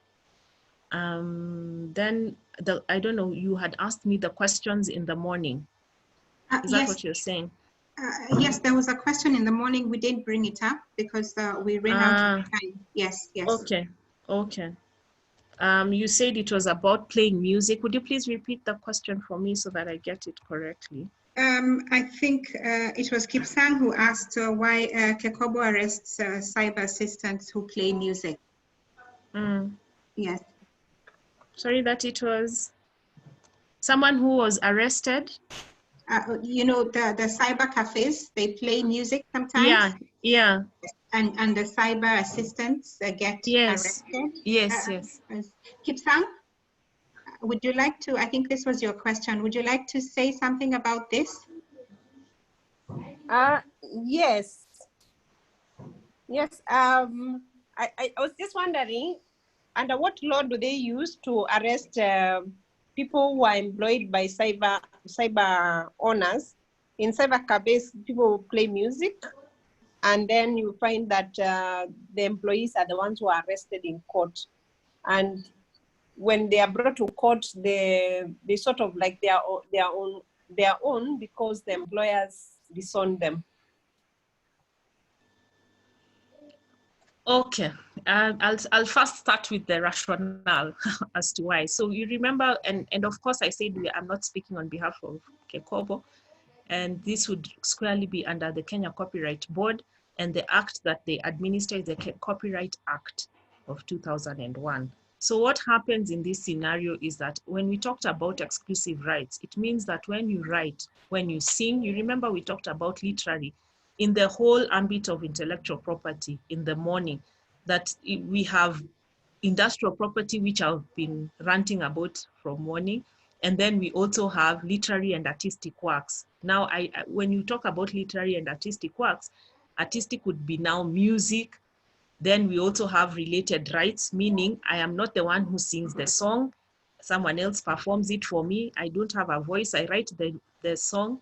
Then I don't know, you had asked me the questions in the morning. Is that what you're saying? Yes, there was a question in the morning. We didn't bring it up because we ran out of time. Yes. Okay. You said it was about playing music. Would you please repeat the question for me so that I get it correctly? I think it was Kipsang who asked why Kekobo arrests cyber assistants who play music. Yes. Sorry, that it was someone who was arrested? The cyber cafes, they play music sometimes. Yeah. And the cyber assistants get arrested. Yes. Kipsang, would you like to, I think this was your question, would you like to say something about this? Yes. I was just wondering, under what law do they use to arrest people who are employed by cyber owners? In cyber cafes, people play music, and then you find that the employees are the ones who are arrested in court. And when they are brought to court, they sort of like their own because the employers disown them. Okay, I'll first start with the rationale as to why. So you remember, and of course I said I'm not speaking on behalf of Kekobo, and this would squarely be under the Kenya Copyright Board, and the act that they administer is the Copyright Act of 2001. So what happens in this scenario is that when we talked about exclusive rights, it means that when you write, when you sing, you remember we talked about literary, in the whole ambit of intellectual property in the morning, that we have industrial property, which I've been ranting about from morning, and then we also have literary and artistic works. Now, when you talk about literary and artistic works, artistic would be now music. Then we also have related rights, meaning I am not the one who sings the song. Someone else performs it for me. I don't have a voice. I write the song.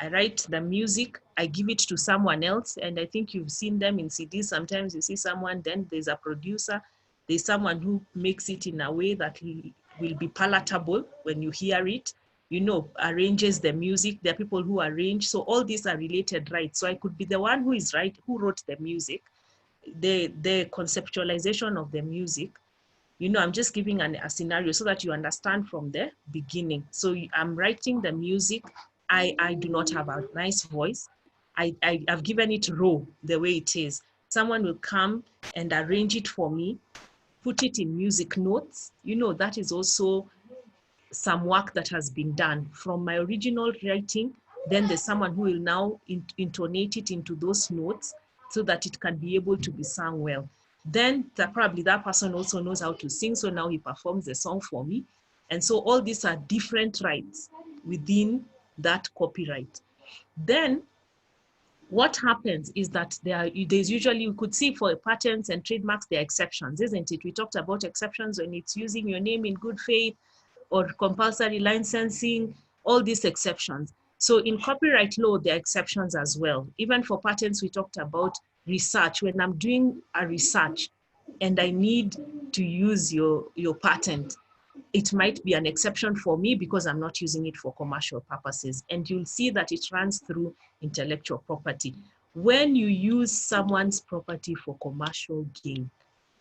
I write the music, I give it to someone else, and I think you've seen them in CDs. Sometimes you see someone, then there's a producer, there's someone who makes it in a way that will be palatable when you hear it, arranges the music. There are people who arrange, so all these are related rights. So I could be the one who wrote the music, the conceptualization of the music. I'm just giving a scenario so that you understand from the beginning. So I'm writing the music. I do not have a nice voice. I've given it raw, the way it is. Someone will come and arrange it for me, put it in music notes. That is also some work that has been done from my original writing. Then there's someone who will now intonate it into those notes so that it can be able to be sung well. Then probably that person also knows how to sing, so now he performs the song for me. And so all these are different rights within that copyright. Then what happens is that there's usually, you could see for patents and trademarks, there are exceptions, isn't it? We talked about exceptions when it's using your name in good faith or compulsory licensing, all these exceptions. So in copyright law, there are exceptions as well. Even for patents, we talked about research. When I'm doing a research and I need to use your patent, it might be an exception for me because I'm not using it for commercial purposes. And you'll see that it runs through intellectual property. When you use someone's property for commercial gain,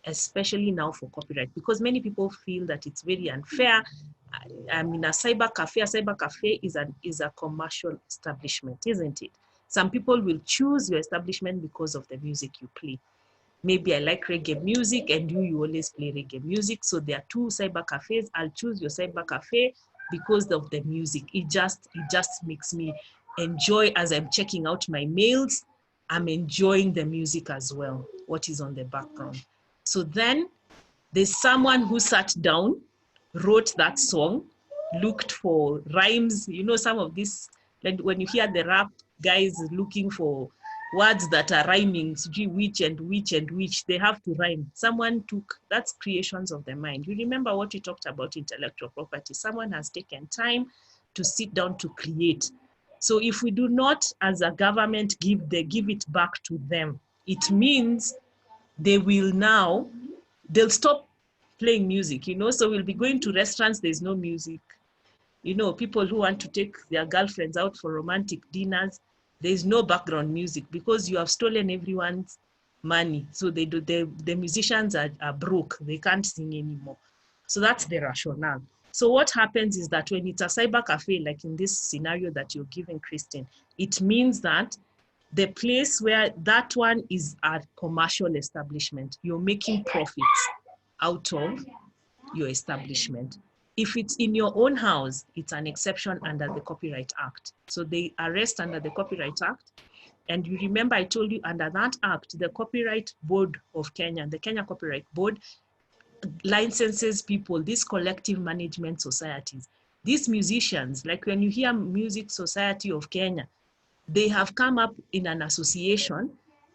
especially now for copyright, because many people feel that it's very unfair. I'm in a cyber cafe. A cyber cafe is a commercial establishment, isn't it? Some people will choose your establishment because of the music you play. Maybe I like reggae music and you always play reggae music. So there are two cyber cafes. I'll choose your cyber cafe because of the music. It just makes me enjoy as I'm checking out my mails. I'm enjoying the music as well, what is on the background. So then there's someone who sat down, wrote that song, looked for rhymes. You know, some of this, like when you hear the rap guys looking for words that are rhyming, which and which and which, they have to rhyme. Someone took, that's creations of the mind. You remember what we talked about intellectual property. Someone has taken time to sit down to create. So if we do not, as a government, give it back to them, it means they will now, they'll stop playing music, you know, so we'll be going to restaurants, there's no music. You know, people who want to take their girlfriends out for romantic dinners, there's no background music because you have stolen everyone's money. So the musicians are broke, they can't sing anymore. So that's the rationale. So what happens is that when it's a cyber cafe, like in this scenario that you're giving, Christine, it means that the place where that one is a commercial establishment, you're making profits out of your establishment. If it's in your own house, it's an exception under the Copyright Act. So they arrest under the Copyright Act. And you remember I told you under that act, the Copyright Board of Kenya, the Kenya Copyright Board, licenses people, these collective management societies. These musicians, like when you hear Music Society of Kenya, they have come up in an association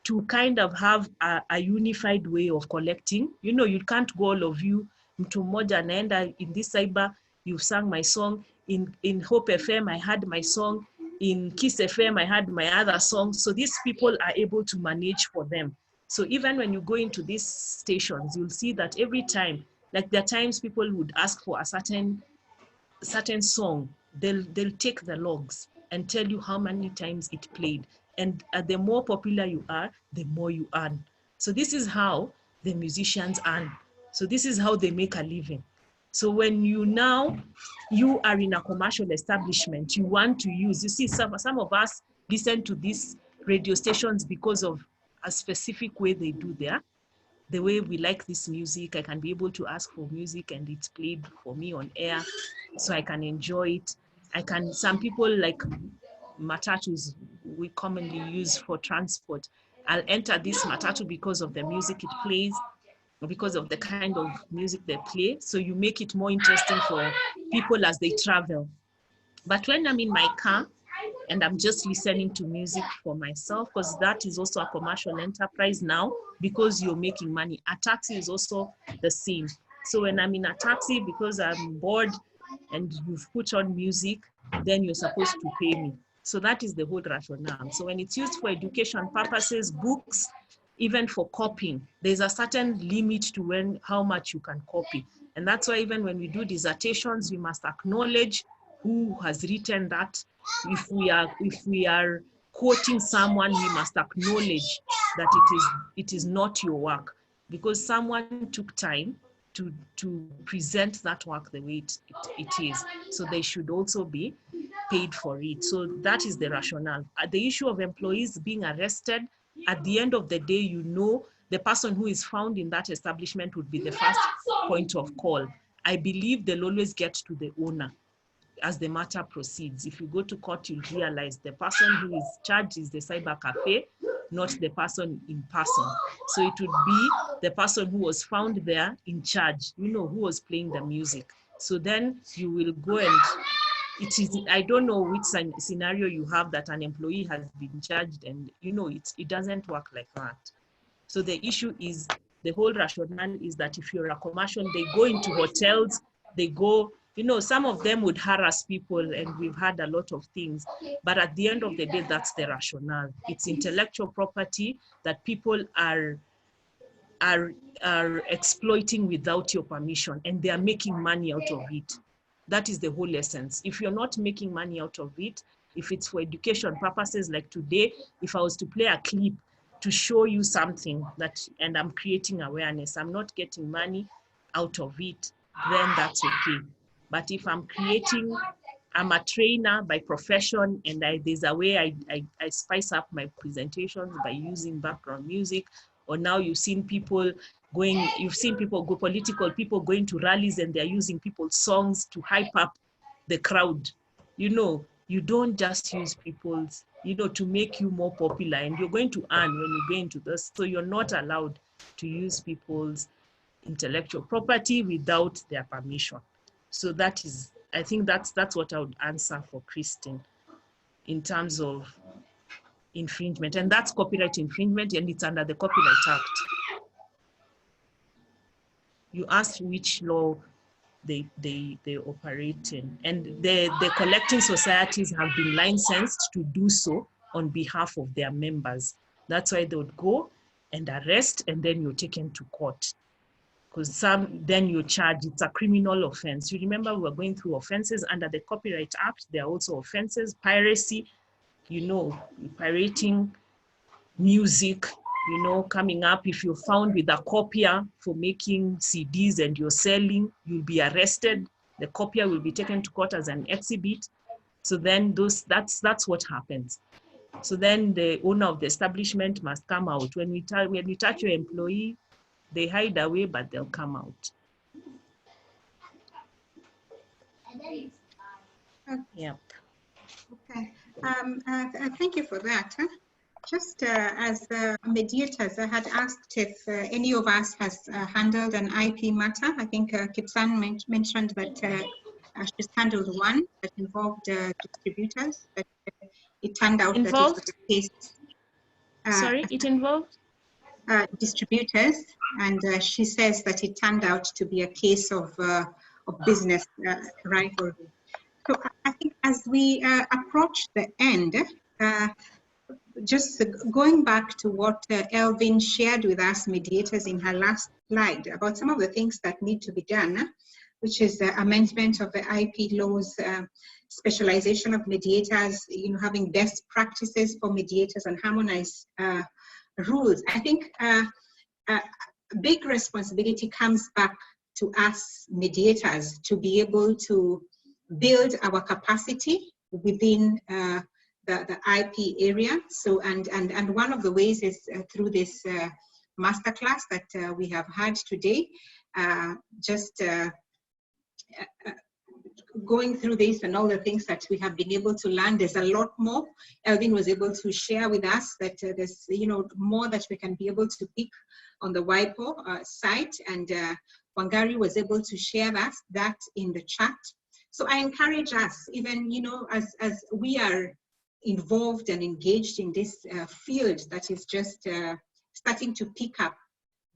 to kind of have a unified way of collecting. You know, you can't go all of you, mtu mmoja anaenda in this cyber, you sang my song, in Hope FM, I had my song, in Kiss FM, I had my other song. So these people are able to manage for them. So even when you go into these stations, you'll see that every time, like there are times people would ask for a certain song, they'll take the logs and tell you how many times it played. And the more popular you are, the more you earn. So this is how the musicians earn. So this is how they make a living. So when you are in a commercial establishment, you want to use, you see some of us listen to these radio stations because of a specific way they do the way we like this music. I can be able to ask for music and it's played for me on air, so I can enjoy it. Some people like matatus we commonly use for transport. I'll enter this matatu because of the music it plays, or because of the kind of music they play. So you make it more interesting for people as they travel. But when I'm in my car and I'm just listening to music for myself, because that is also a commercial enterprise now, because you're making money. A taxi is also the same. So when I'm in a taxi, because I'm bored and you've put on music, then you're supposed to pay me. So that is the whole rationale. So when it's used for education purposes, books, even for copying, there's a certain limit to how much you can copy. And that's why even when we do dissertations, we must acknowledge who has written that. If we are quoting someone, we must acknowledge that it is not your work, because someone took time to present that work the way it is. So they should also be paid for it. So that is the rationale. The issue of employees being arrested, at the end of the day, you know, the person who is found in that establishment would be the first point of call. I believe they'll always get to the owner as the matter proceeds. If you go to court, you'll realize the person who is charged is the cyber cafe, not the person in person. So it would be the person who was found there in charge, you know, who was playing the music. So then you will go and I don't know which scenario you have that an employee has been charged, and you know, it doesn't work like that. So the issue is, the whole rationale is that if you're a commercial, they go into hotels, they go, you know, some of them would harass people, and we've had a lot of things, but at the end of the day, that's the rationale. It's intellectual property that people are are exploiting without your permission, and they are making money out of it. That is the whole essence. If you're not making money out of it, if it's for education purposes, like today, if I was to play a clip to show you something that, and I'm creating awareness, I'm not getting money out of it, then that's okay. But if I'm creating, I'm a trainer by profession, and there's a way I spice up my presentations by using background music, or now you've seen people go political people going to rallies and they're using people's songs to hype up the crowd. You know, you don't just use people's, you know, to make you more popular, and you're going to earn when you go into this. So you're not allowed to use people's intellectual property without their permission. So that is, I think that's what I would answer for Christine in terms of infringement, and that's copyright infringement, and it's under the Copyright Act. You asked which law they operate in, and the collecting societies have been licensed to do so on behalf of their members. That's why they would go and arrest, and then you're taken to court. Because then you're charged, it's a criminal offense. You remember we were going through offenses under the Copyright Act. There are also offenses, piracy, you know, pirating music, you know, coming up. If you're found with a copier for making CDs and you're selling, you'll be arrested. The copier will be taken to court as an exhibit. So then that's what happens. So then the owner of the establishment must come out. When we touch your employee, they hide away, but they'll come out. Yeah. Okay. Thank you for that. Just as mediators, I had asked if any of us has handled an IP matter. I think Kipsan mentioned that she's handled one that involved distributors, but it turned out that it was a case. Sorry, it involved? Distributors, and she says that it turned out to be a case of business rivalry. So I think as we approach the end, just going back to what Elvine shared with us, mediators, in her last slide about some of the things that need to be done, which is the amendment of the IP laws, specialization of mediators, you know, having best practices for mediators and harmonized rules. I think a big responsibility comes back to us mediators to be able to build our capacity within the IP area. So, and one of the ways is through this masterclass that we have had today, going through this and all the things that we have been able to learn. There's a lot more. Elvine was able to share with us that there's, you know, more that we can be able to pick on the WIPO site, and Wangari was able to share that in the chat. So I encourage us, even, you know, as we are involved and engaged in this field that is just starting to pick up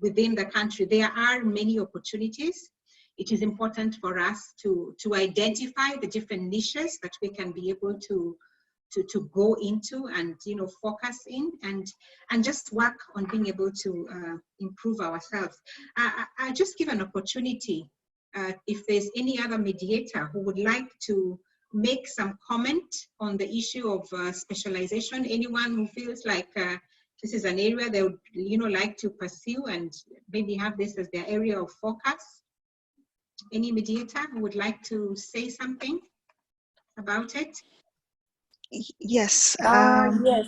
within the country, there are many opportunities. It is important for us to identify the different niches that we can be able to go into and, you know, focus in and just work on being able to improve ourselves. I just give an opportunity if there's any other mediator who would like to make some comment on the issue of specialization. Anyone who feels like this is an area they would, you know, like to pursue and maybe have this as their area of focus. Any mediator who would like to say something about it? Yes. Yes.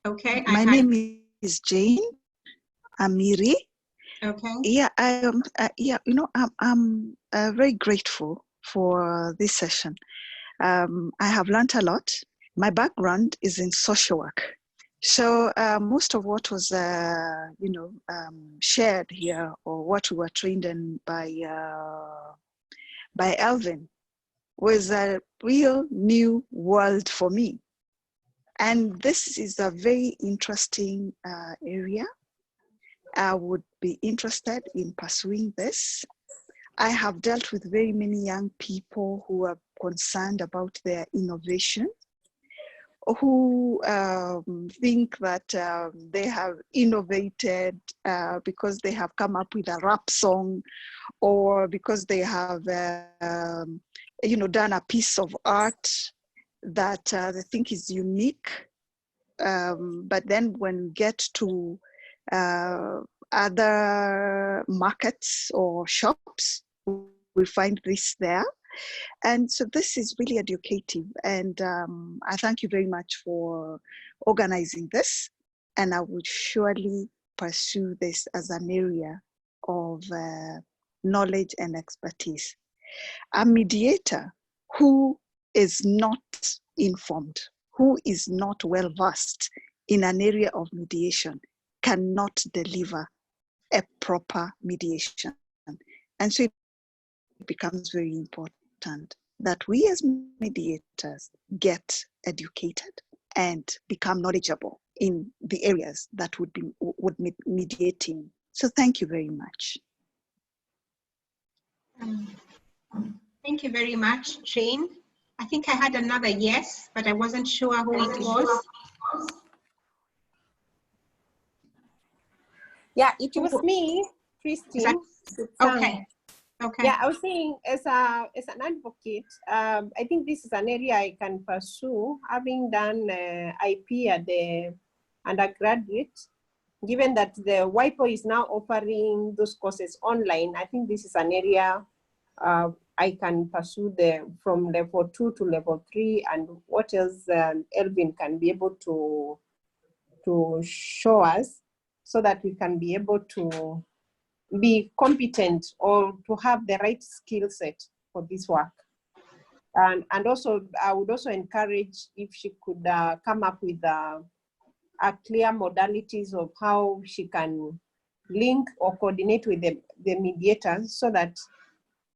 Okay. My name is Jane Amiri. Okay. Yeah, yeah, you know, I'm very grateful for this session. I have learned a lot. My background is in social work. So most of what was, you know, shared here, or what we were trained in by Elvine, was a real new world for me. And this is a very interesting area. I would be interested in pursuing this. I have dealt with very many young people who are concerned about their innovation, who think that they have innovated because they have come up with a rap song, or because they have done a piece of art that they think is unique. But then when we get to other markets or shops, we find this there. And so this is really educative. And I thank you very much for organizing this. And I would surely pursue this as an area of knowledge and expertise. A mediator who is not informed, who is not well versed in an area of mediation, cannot deliver a proper mediation. And so it becomes very important that we as mediators get educated and become knowledgeable in the areas that would be mediating. So thank you very much. Thank you very much, Jane. I think I had another yes, but I wasn't sure who it was. Yeah, it was me, Christine. Okay. Okay. Yeah, I was saying as an advocate, I think this is an area I can pursue, having done IP at the undergraduate. Given that the WIPO is now offering those courses online, I think this is an area I can pursue from level 2 to level 3, and what else Elvine can be able to show us, so that we can be able to be competent or to have the right skill set for this work. And also, I would also encourage if she could come up with a clear modalities of how she can link or coordinate with the mediators, so that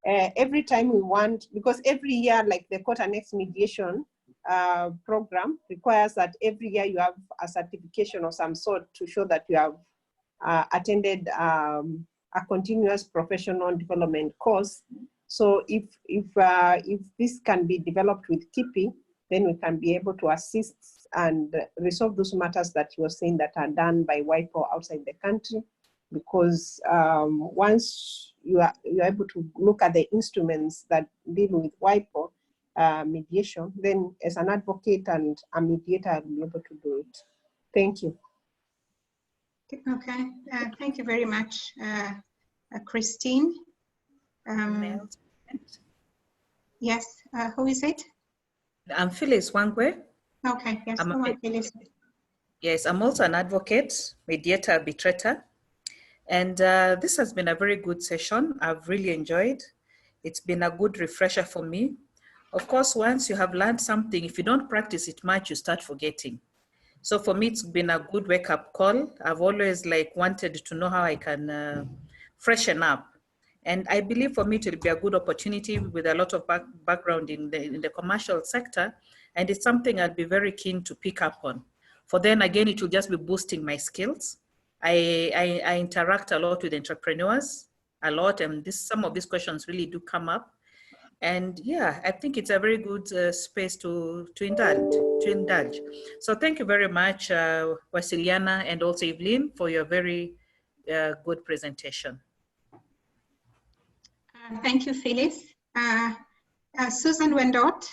every time we want, because every year, like the court annexed mediation program requires that every year you have a certification of some sort to show that you have attended a continuous professional development course. So if this can be developed with KIPI, then we can be able to assist and resolve those matters that you were saying that are done by WIPO outside the country. Because once you are able to look at the instruments that deal with WIPO mediation, then as an advocate and a mediator, I'll be able to do it. Thank you. Okay, thank you very much, Christine. Yes, who is it? I'm Phyllis Wangwe. Okay, yes, go on, Phyllis. Yes, I'm also an advocate, mediator, arbitrator. And this has been a very good session. I've really enjoyed. It's been a good refresher for me. Of course, once you have learned something, if you don't practice it much, you start forgetting. So for me, it's been a good wake-up call. I've always wanted to know how I can freshen up. And I believe for me it will be a good opportunity with a lot of background in the commercial sector. And it's something I'd be very keen to pick up on. For then again, it will just be boosting my skills. I interact a lot with entrepreneurs, a lot, and some of these questions really do come up. And yeah, I think it's a very good space to indulge. So thank you very much, Wasiliana and also Evelyn, for your very good presentation. Thank you, Phyllis. Susan Wendot,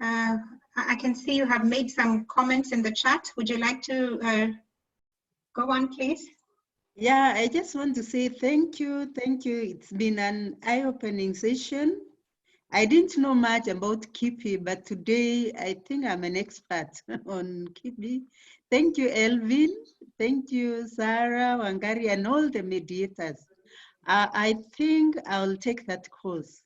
I can see you have made some comments in the chat. Would you like to go on, please? Yeah, I just want to say thank you. Thank you. It's been an eye-opening session. I didn't know much about KIPI, but today I think I'm an expert on KIPI. Thank you, Elvine. Thank you, Sarah, Wangari, and all the mediators. I think I'll take that course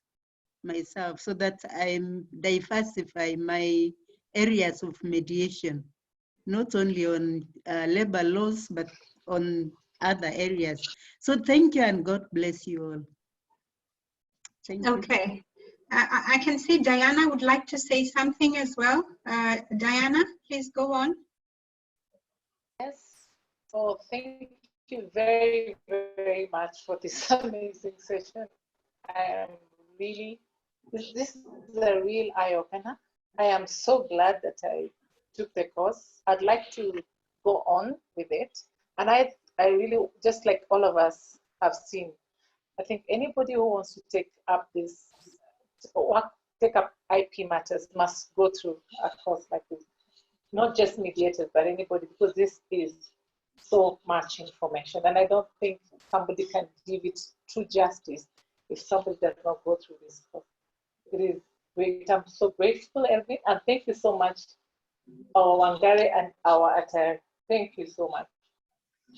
myself so that I diversify my areas of mediation, not only on labor laws, but on other areas. So thank you and God bless you all. Thank you. Okay. I can see Diana would like to say something as well. Diana, please go on. Yes. So thank you very, very much for this amazing session. I am really, this is a real eye-opener. I am so glad that I took the course. I'd like to go on with it. And I really, just like all of us have seen, I think anybody who wants to take up this, take up IP matters must go through a course like this. Not just mediators, but anybody, because this is so much information. And I don't think somebody can give it true justice if somebody does not go through this course. It is great. I'm so grateful, Elvine, and thank you so much, our Wangari and our attire. Thank you so much.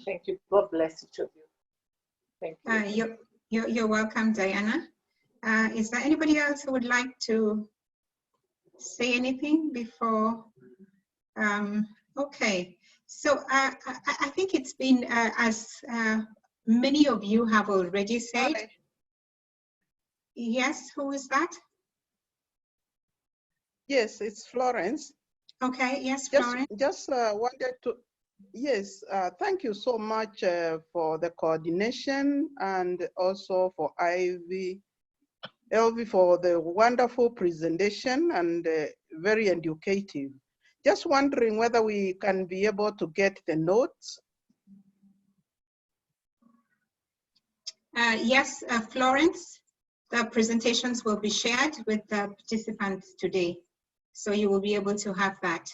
Thank you. God bless each of you. Thank you. You're welcome, Diana. Is there anybody else who would like to say anything before? Okay, so I think it's been, as many of you have already said. Hi. Yes, who is that? Yes, it's Florence. Okay, yes, Florence. Just wanted to, yes, thank you so much for the coordination and also for Elvie for the wonderful presentation and very educative. Just wondering whether we can be able to get the notes. Yes, Florence, the presentations will be shared with the participants today. So you will be able to have that.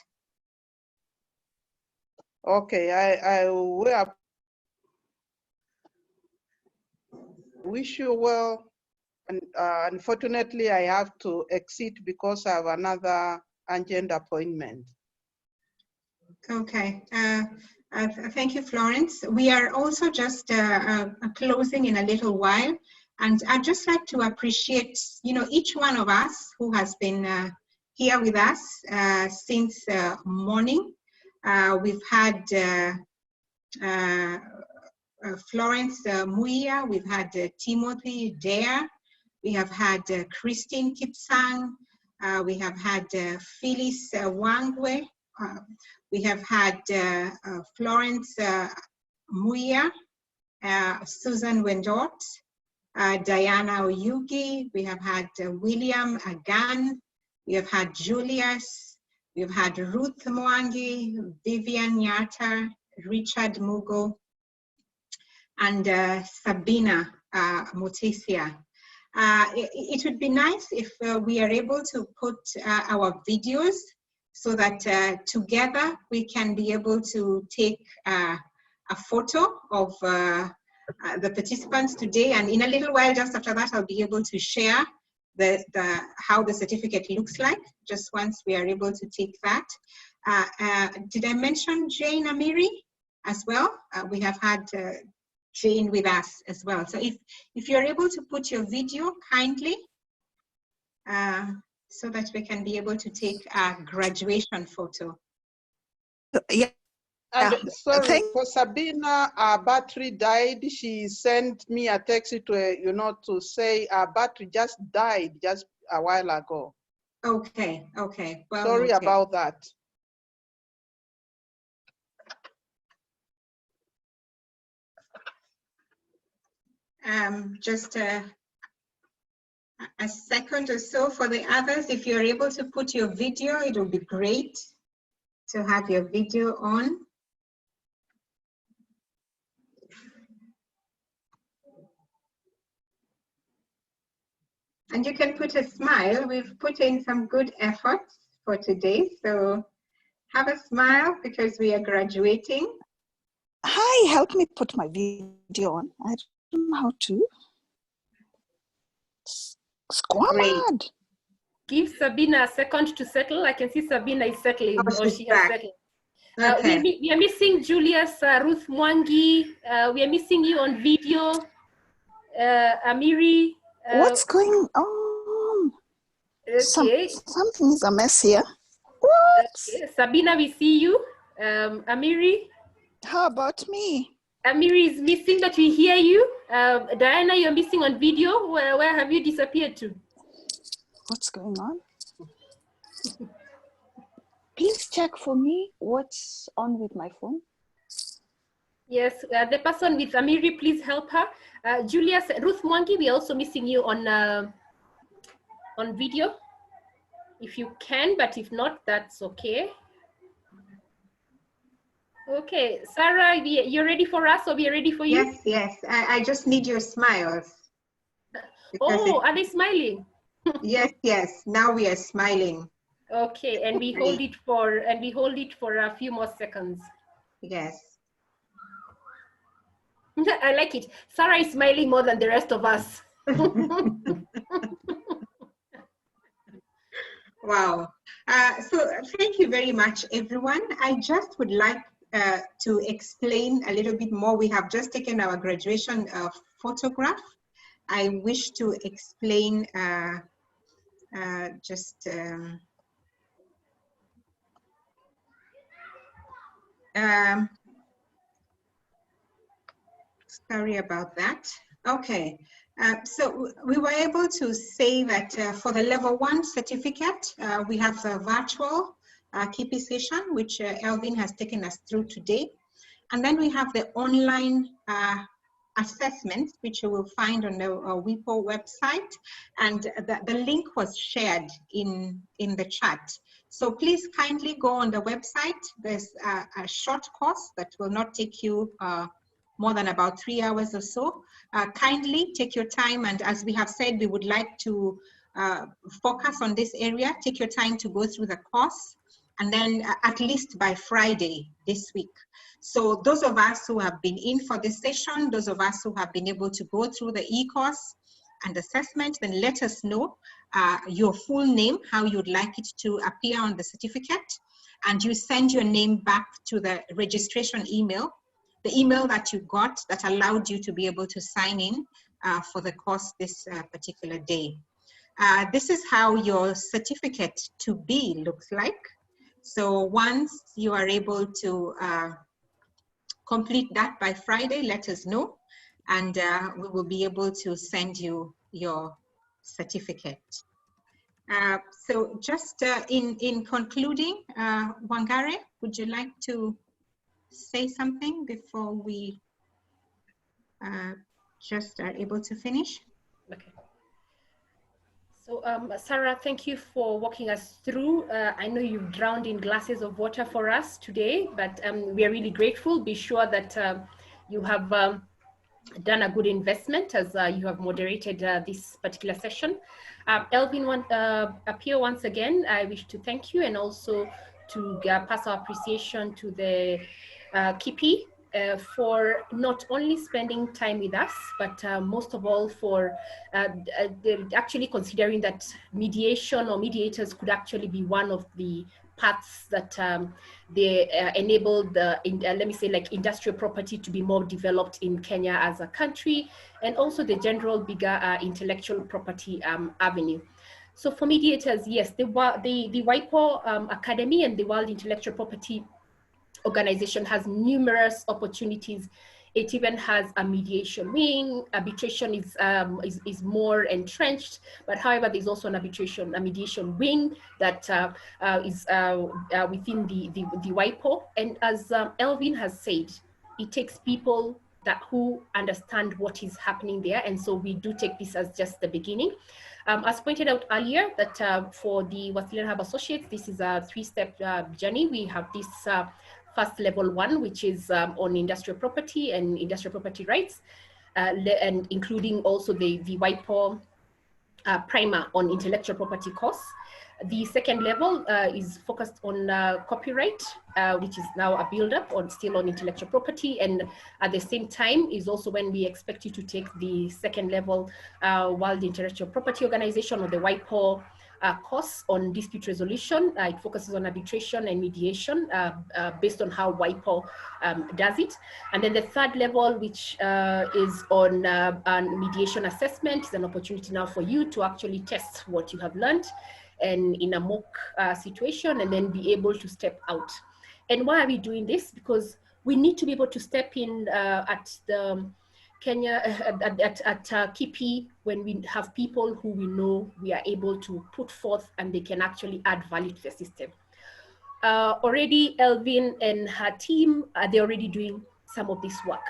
Okay, I will wish you well. And unfortunately, I have to exit because I have another agenda appointment. Okay, thank you, Florence. We are also just closing in a little while, and I'd just like to appreciate, each one of us who has been here with us since morning. We've had Florence Muia, we've had Timothy Dare, we have had Christine Kipsang, we have had Phyllis Wangwe, we have had Florence Muia, Susan Wendort, Diana Oyugi, we have had William Agan, we have had Julius, we've had Ruth Mwangi, Vivian Nyata, Richard Mugo, and Sabina Mutisia. It would be nice if we are able to put our videos so that together we can be able to take a photo of the participants today, and in a little while, just after that, I'll be able to share how the certificate looks like, just once we are able to take that. Did I mention Jane Amiri as well? We have had Jane with us as well. So if you're able to put your video kindly, so that we can be able to take a graduation photo. Yeah. And sorry, for Sabina, our battery died. She sent me a text to, to say our battery just died just a while ago. Okay, okay. Well, sorry about that. Just a second or so for the others. If you're able to put your video, it will be great to have your video on. And you can put a smile. We've put in some good efforts for today. So have a smile because we are graduating. Hi, help me put my video on. I don't know how to. Squamad. Give Sabina a second to settle. I can see Sabina is settling, or she has settled. Okay. We are missing Julius, Ruth Mwangi. We are missing you on video. Amiri. What's going on? Okay. Something is a mess here. What? Okay. Sabina, we see you. Amiri. How about me? Amiri is missing, but we hear you. Diana, you're missing on video. Where have you disappeared to? What's going on? Please check for me what's on with my phone. Yes, the person with Amiri, please help her. Julius, Ruth Mwangi, we're also missing you on video. if you can, but if not, that's okay. Okay, Sarah, you're ready for us, or we are ready for you? Yes, yes. I just need your smiles. Oh, are they smiling? Yes, yes. Now we are smiling. Okay, and we hold it for a few more seconds. Yes. I like it. Sarah is smiling more than the rest of us. Wow. So thank you very much, everyone. I just would like to explain a little bit more. We have just taken our graduation photograph. I wish to explain sorry about that. Okay. So we were able to say that for the level 1 certificate, we have the virtual KIPI session, which Elvine has taken us through today. And then we have the online assessment, which you will find on the WIPO website. And the link was shared in the chat. So please kindly go on the website. There's a short course that will not take you more than about 3 hours or so. Kindly take your time, and as we have said, we would like to focus on this area. Take your time to go through the course, and then at least by Friday this week. So those of us who have been in for this session, those of us who have been able to go through the e-course and assessment, then let us know your full name, how you'd like it to appear on the certificate, and you send your name back to the registration email, the email that you got that allowed you to be able to sign in for the course this particular day. This is how your certificate to be looks like. So once you are able to complete that by Friday, let us know, and we will be able to send you your certificate. So just in concluding, Wangare, would you like to say something before we just are able to finish? Okay. So Sarah, thank you for walking us through. I know you've drowned in glasses of water for us today, but we are really grateful. Be sure that you have done a good investment as you have moderated this particular session. Elvine, Apiyo, once again, I wish to thank you, and also to pass our appreciation to the KIPI for not only spending time with us, but most of all for actually considering that mediation or mediators could actually be one of the paths that they enable the, let me say, like industrial property to be more developed in Kenya as a country, and also the general bigger intellectual property avenue. So for mediators, yes, the WIPO Academy and the World Intellectual Property Organization has numerous opportunities. It even has a mediation wing. Arbitration is more entrenched, but however, there's also a mediation wing that is within the WIPO. And as Elvine has said, it takes people who understand what is happening there. And so we do take this as just the beginning. As pointed out earlier, that for the Wasilianahub Associates, this is a 3-step journey. We have this first level 1, which is on industrial property and industrial property rights, and including also the WIPO primer on intellectual property costs. The second level is focused on copyright, which is now a build-up still on intellectual property, and at the same time is also when we expect you to take the second level World Intellectual Property Organization, or the WIPO course on dispute resolution. It focuses on arbitration and mediation based on how WIPO does it. And then the third level, which is on mediation assessment, is an opportunity now for you to actually test what you have learned and in a mock situation, and then be able to step out. And why are we doing this? Because we need to be able to step in at the Kenya, at KIPI, when we have people who we know we are able to put forth and they can actually add value to the system. Already Elvine and her team, they're already doing some of this work.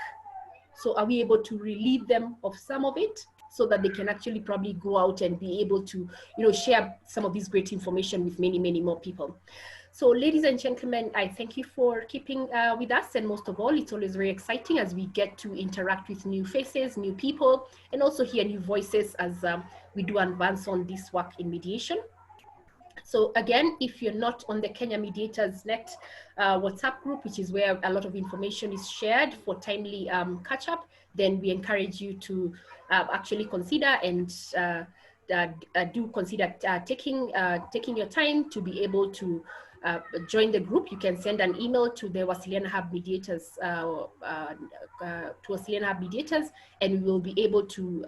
So are we able to relieve them of some of it? so that they can actually probably go out and be able to, share some of this great information with many, many more people. So ladies and gentlemen, I thank you for keeping with us. And most of all, it's always very exciting as we get to interact with new faces, new people, and also hear new voices as we do advance on this work in mediation. So again, if you're not on the Kenya Mediators Net WhatsApp group, which is where a lot of information is shared for timely catch up, then we encourage you to actually consider and do consider taking your time to be able to join the group. You can send an email to the Wasilianahub Mediators, and we will be able to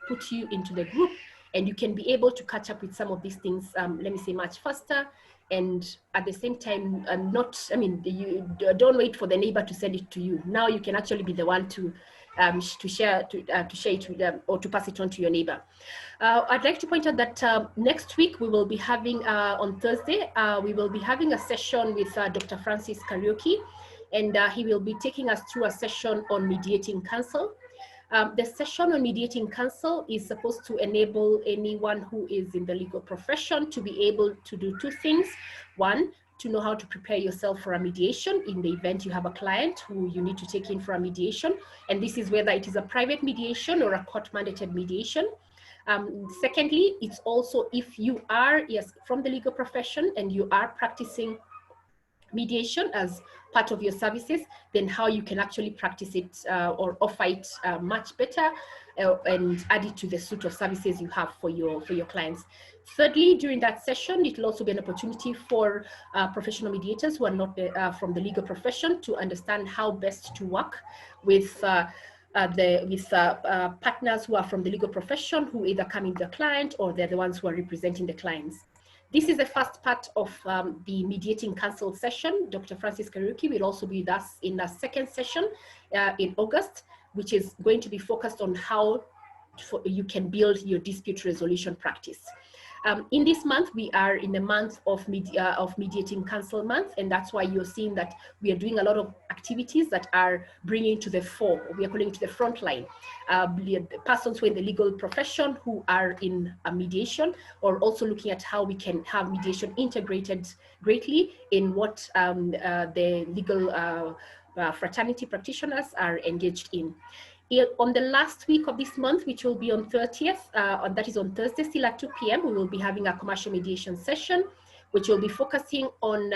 put you into the group, and you can be able to catch up with some of these things, let me say, much faster. And at the same time, you don't wait for the neighbor to send it to you. Now you can actually be the one to share it with them, or to pass it on to your neighbor. I'd like to point out that next week we will be having, on Thursday, we will be having a session with Dr. Francis Kariuki, and he will be taking us through a session on mediating counsel. The session on mediating counsel is supposed to enable anyone who is in the legal profession to be able to do two things. One, to know how to prepare yourself for a mediation in the event you have a client who you need to take in for a mediation. And this is whether it is a private mediation or a court-mandated mediation. Secondly, it's also if you are, from the legal profession and you are practicing mediation as part of your services, then how you can actually practice it or offer it much better and add it to the suite of services you have for your clients. Thirdly, during that session, it will also be an opportunity for professional mediators who are not from the legal profession to understand how best to work with partners who are from the legal profession, who either come in the client or they're the ones who are representing the clients. This is the first part of the mediating counsel session. Dr. Francis Kariuki will also be with us in the second session in August, which is going to be focused on how you can build your dispute resolution practice. In this month, we are in the month of Mediating Counsel Month, and that's why you're seeing that we are doing a lot of activities that are bringing to the fore, we are calling it to the front line, persons who are in the legal profession who are in a mediation, or also looking at how we can have mediation integrated greatly in what the legal fraternity practitioners are engaged in. On the last week of this month, which will be on 30th, that is on Thursday, still at 2 p.m., we will be having a commercial mediation session, which will be focusing on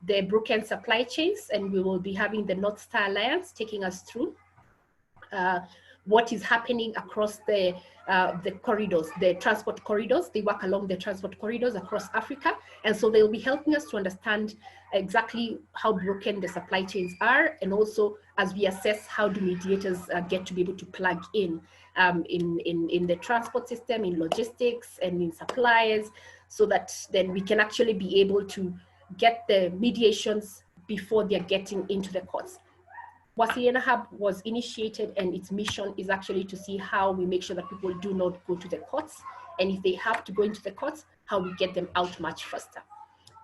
the broken supply chains, and we will be having the North Star Alliance taking us through what is happening across the corridors, the transport corridors. They work along the transport corridors across Africa. And so they'll be helping us to understand exactly how broken the supply chains are. And also as we assess how do mediators get to be able to plug in the transport system, in logistics and in suppliers, so that then we can actually be able to get the mediations before they're getting into the courts. Wasilianahub was initiated, and its mission is actually to see how we make sure that people do not go to the courts, and if they have to go into the courts, how we get them out much faster.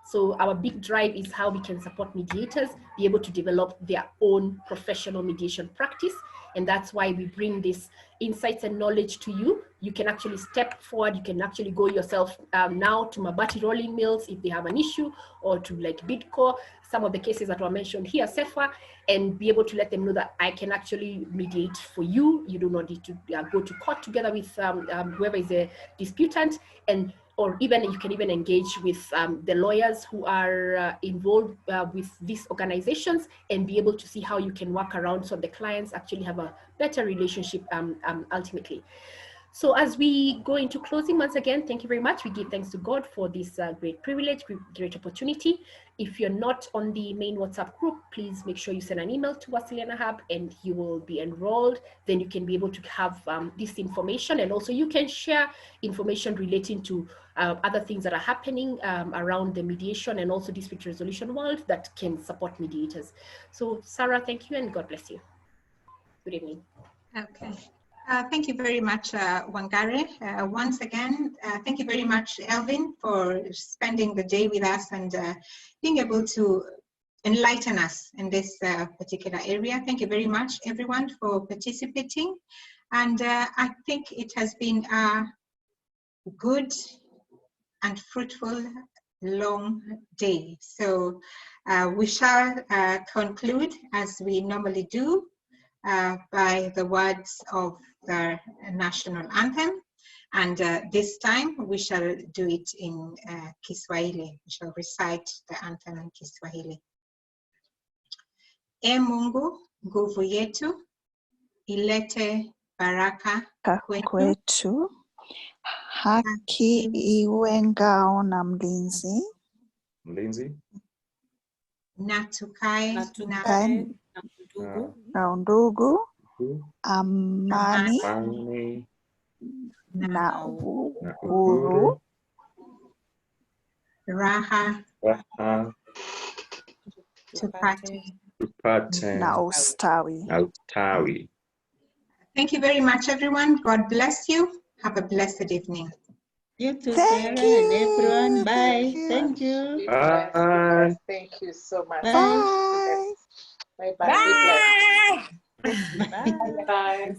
So our big drive is how we can support mediators be able to develop their own professional mediation practice, and that's why we bring this insights and knowledge to you. You can actually step forward. You can actually go yourself now to Mabati Rolling Mills if they have an issue, or to like Bidco, some of the cases that were mentioned here, SEFA, and be able to let them know that I can actually mediate for you. You do not need to go to court together with whoever is a disputant, or even you can even engage with the lawyers who are involved with these organizations, and be able to see how you can work around so the clients actually have a better relationship ultimately. So as we go into closing, once again, thank you very much. We give thanks to God for this great privilege, great opportunity. If you're not on the main WhatsApp group, please make sure you send an email to Wasilianahub and you will be enrolled. Then you can be able to have this information, and also you can share information relating to other things that are happening around the mediation and also dispute resolution world that can support mediators. So Sarah, thank you, and God bless you. Good evening. Okay. Thank you very much, Wangare. Once again, thank you very much, Elvine, for spending the day with us and being able to enlighten us in this particular area. Thank you very much, everyone, for participating. And I think it has been a good and fruitful long day. So we shall conclude as we normally do by the words of the National Anthem. And this time we shall do it in Kiswahili. We shall recite the anthem in Kiswahili. E Mungu, nguvu yetu, ilete baraka kwetu, haki iwe ngao na mlinzi, na tukae na undugu, amani na uhuru, raha tupate na ustawi. Thank you very much, everyone. God bless you. Have a blessed evening. You too, Thank Sarah, you. and everyone. Bye. Thank Thank you. you. Bye. Thank you so much. Bye. Bye. Bye. Bye. Bye. Bye. Bye.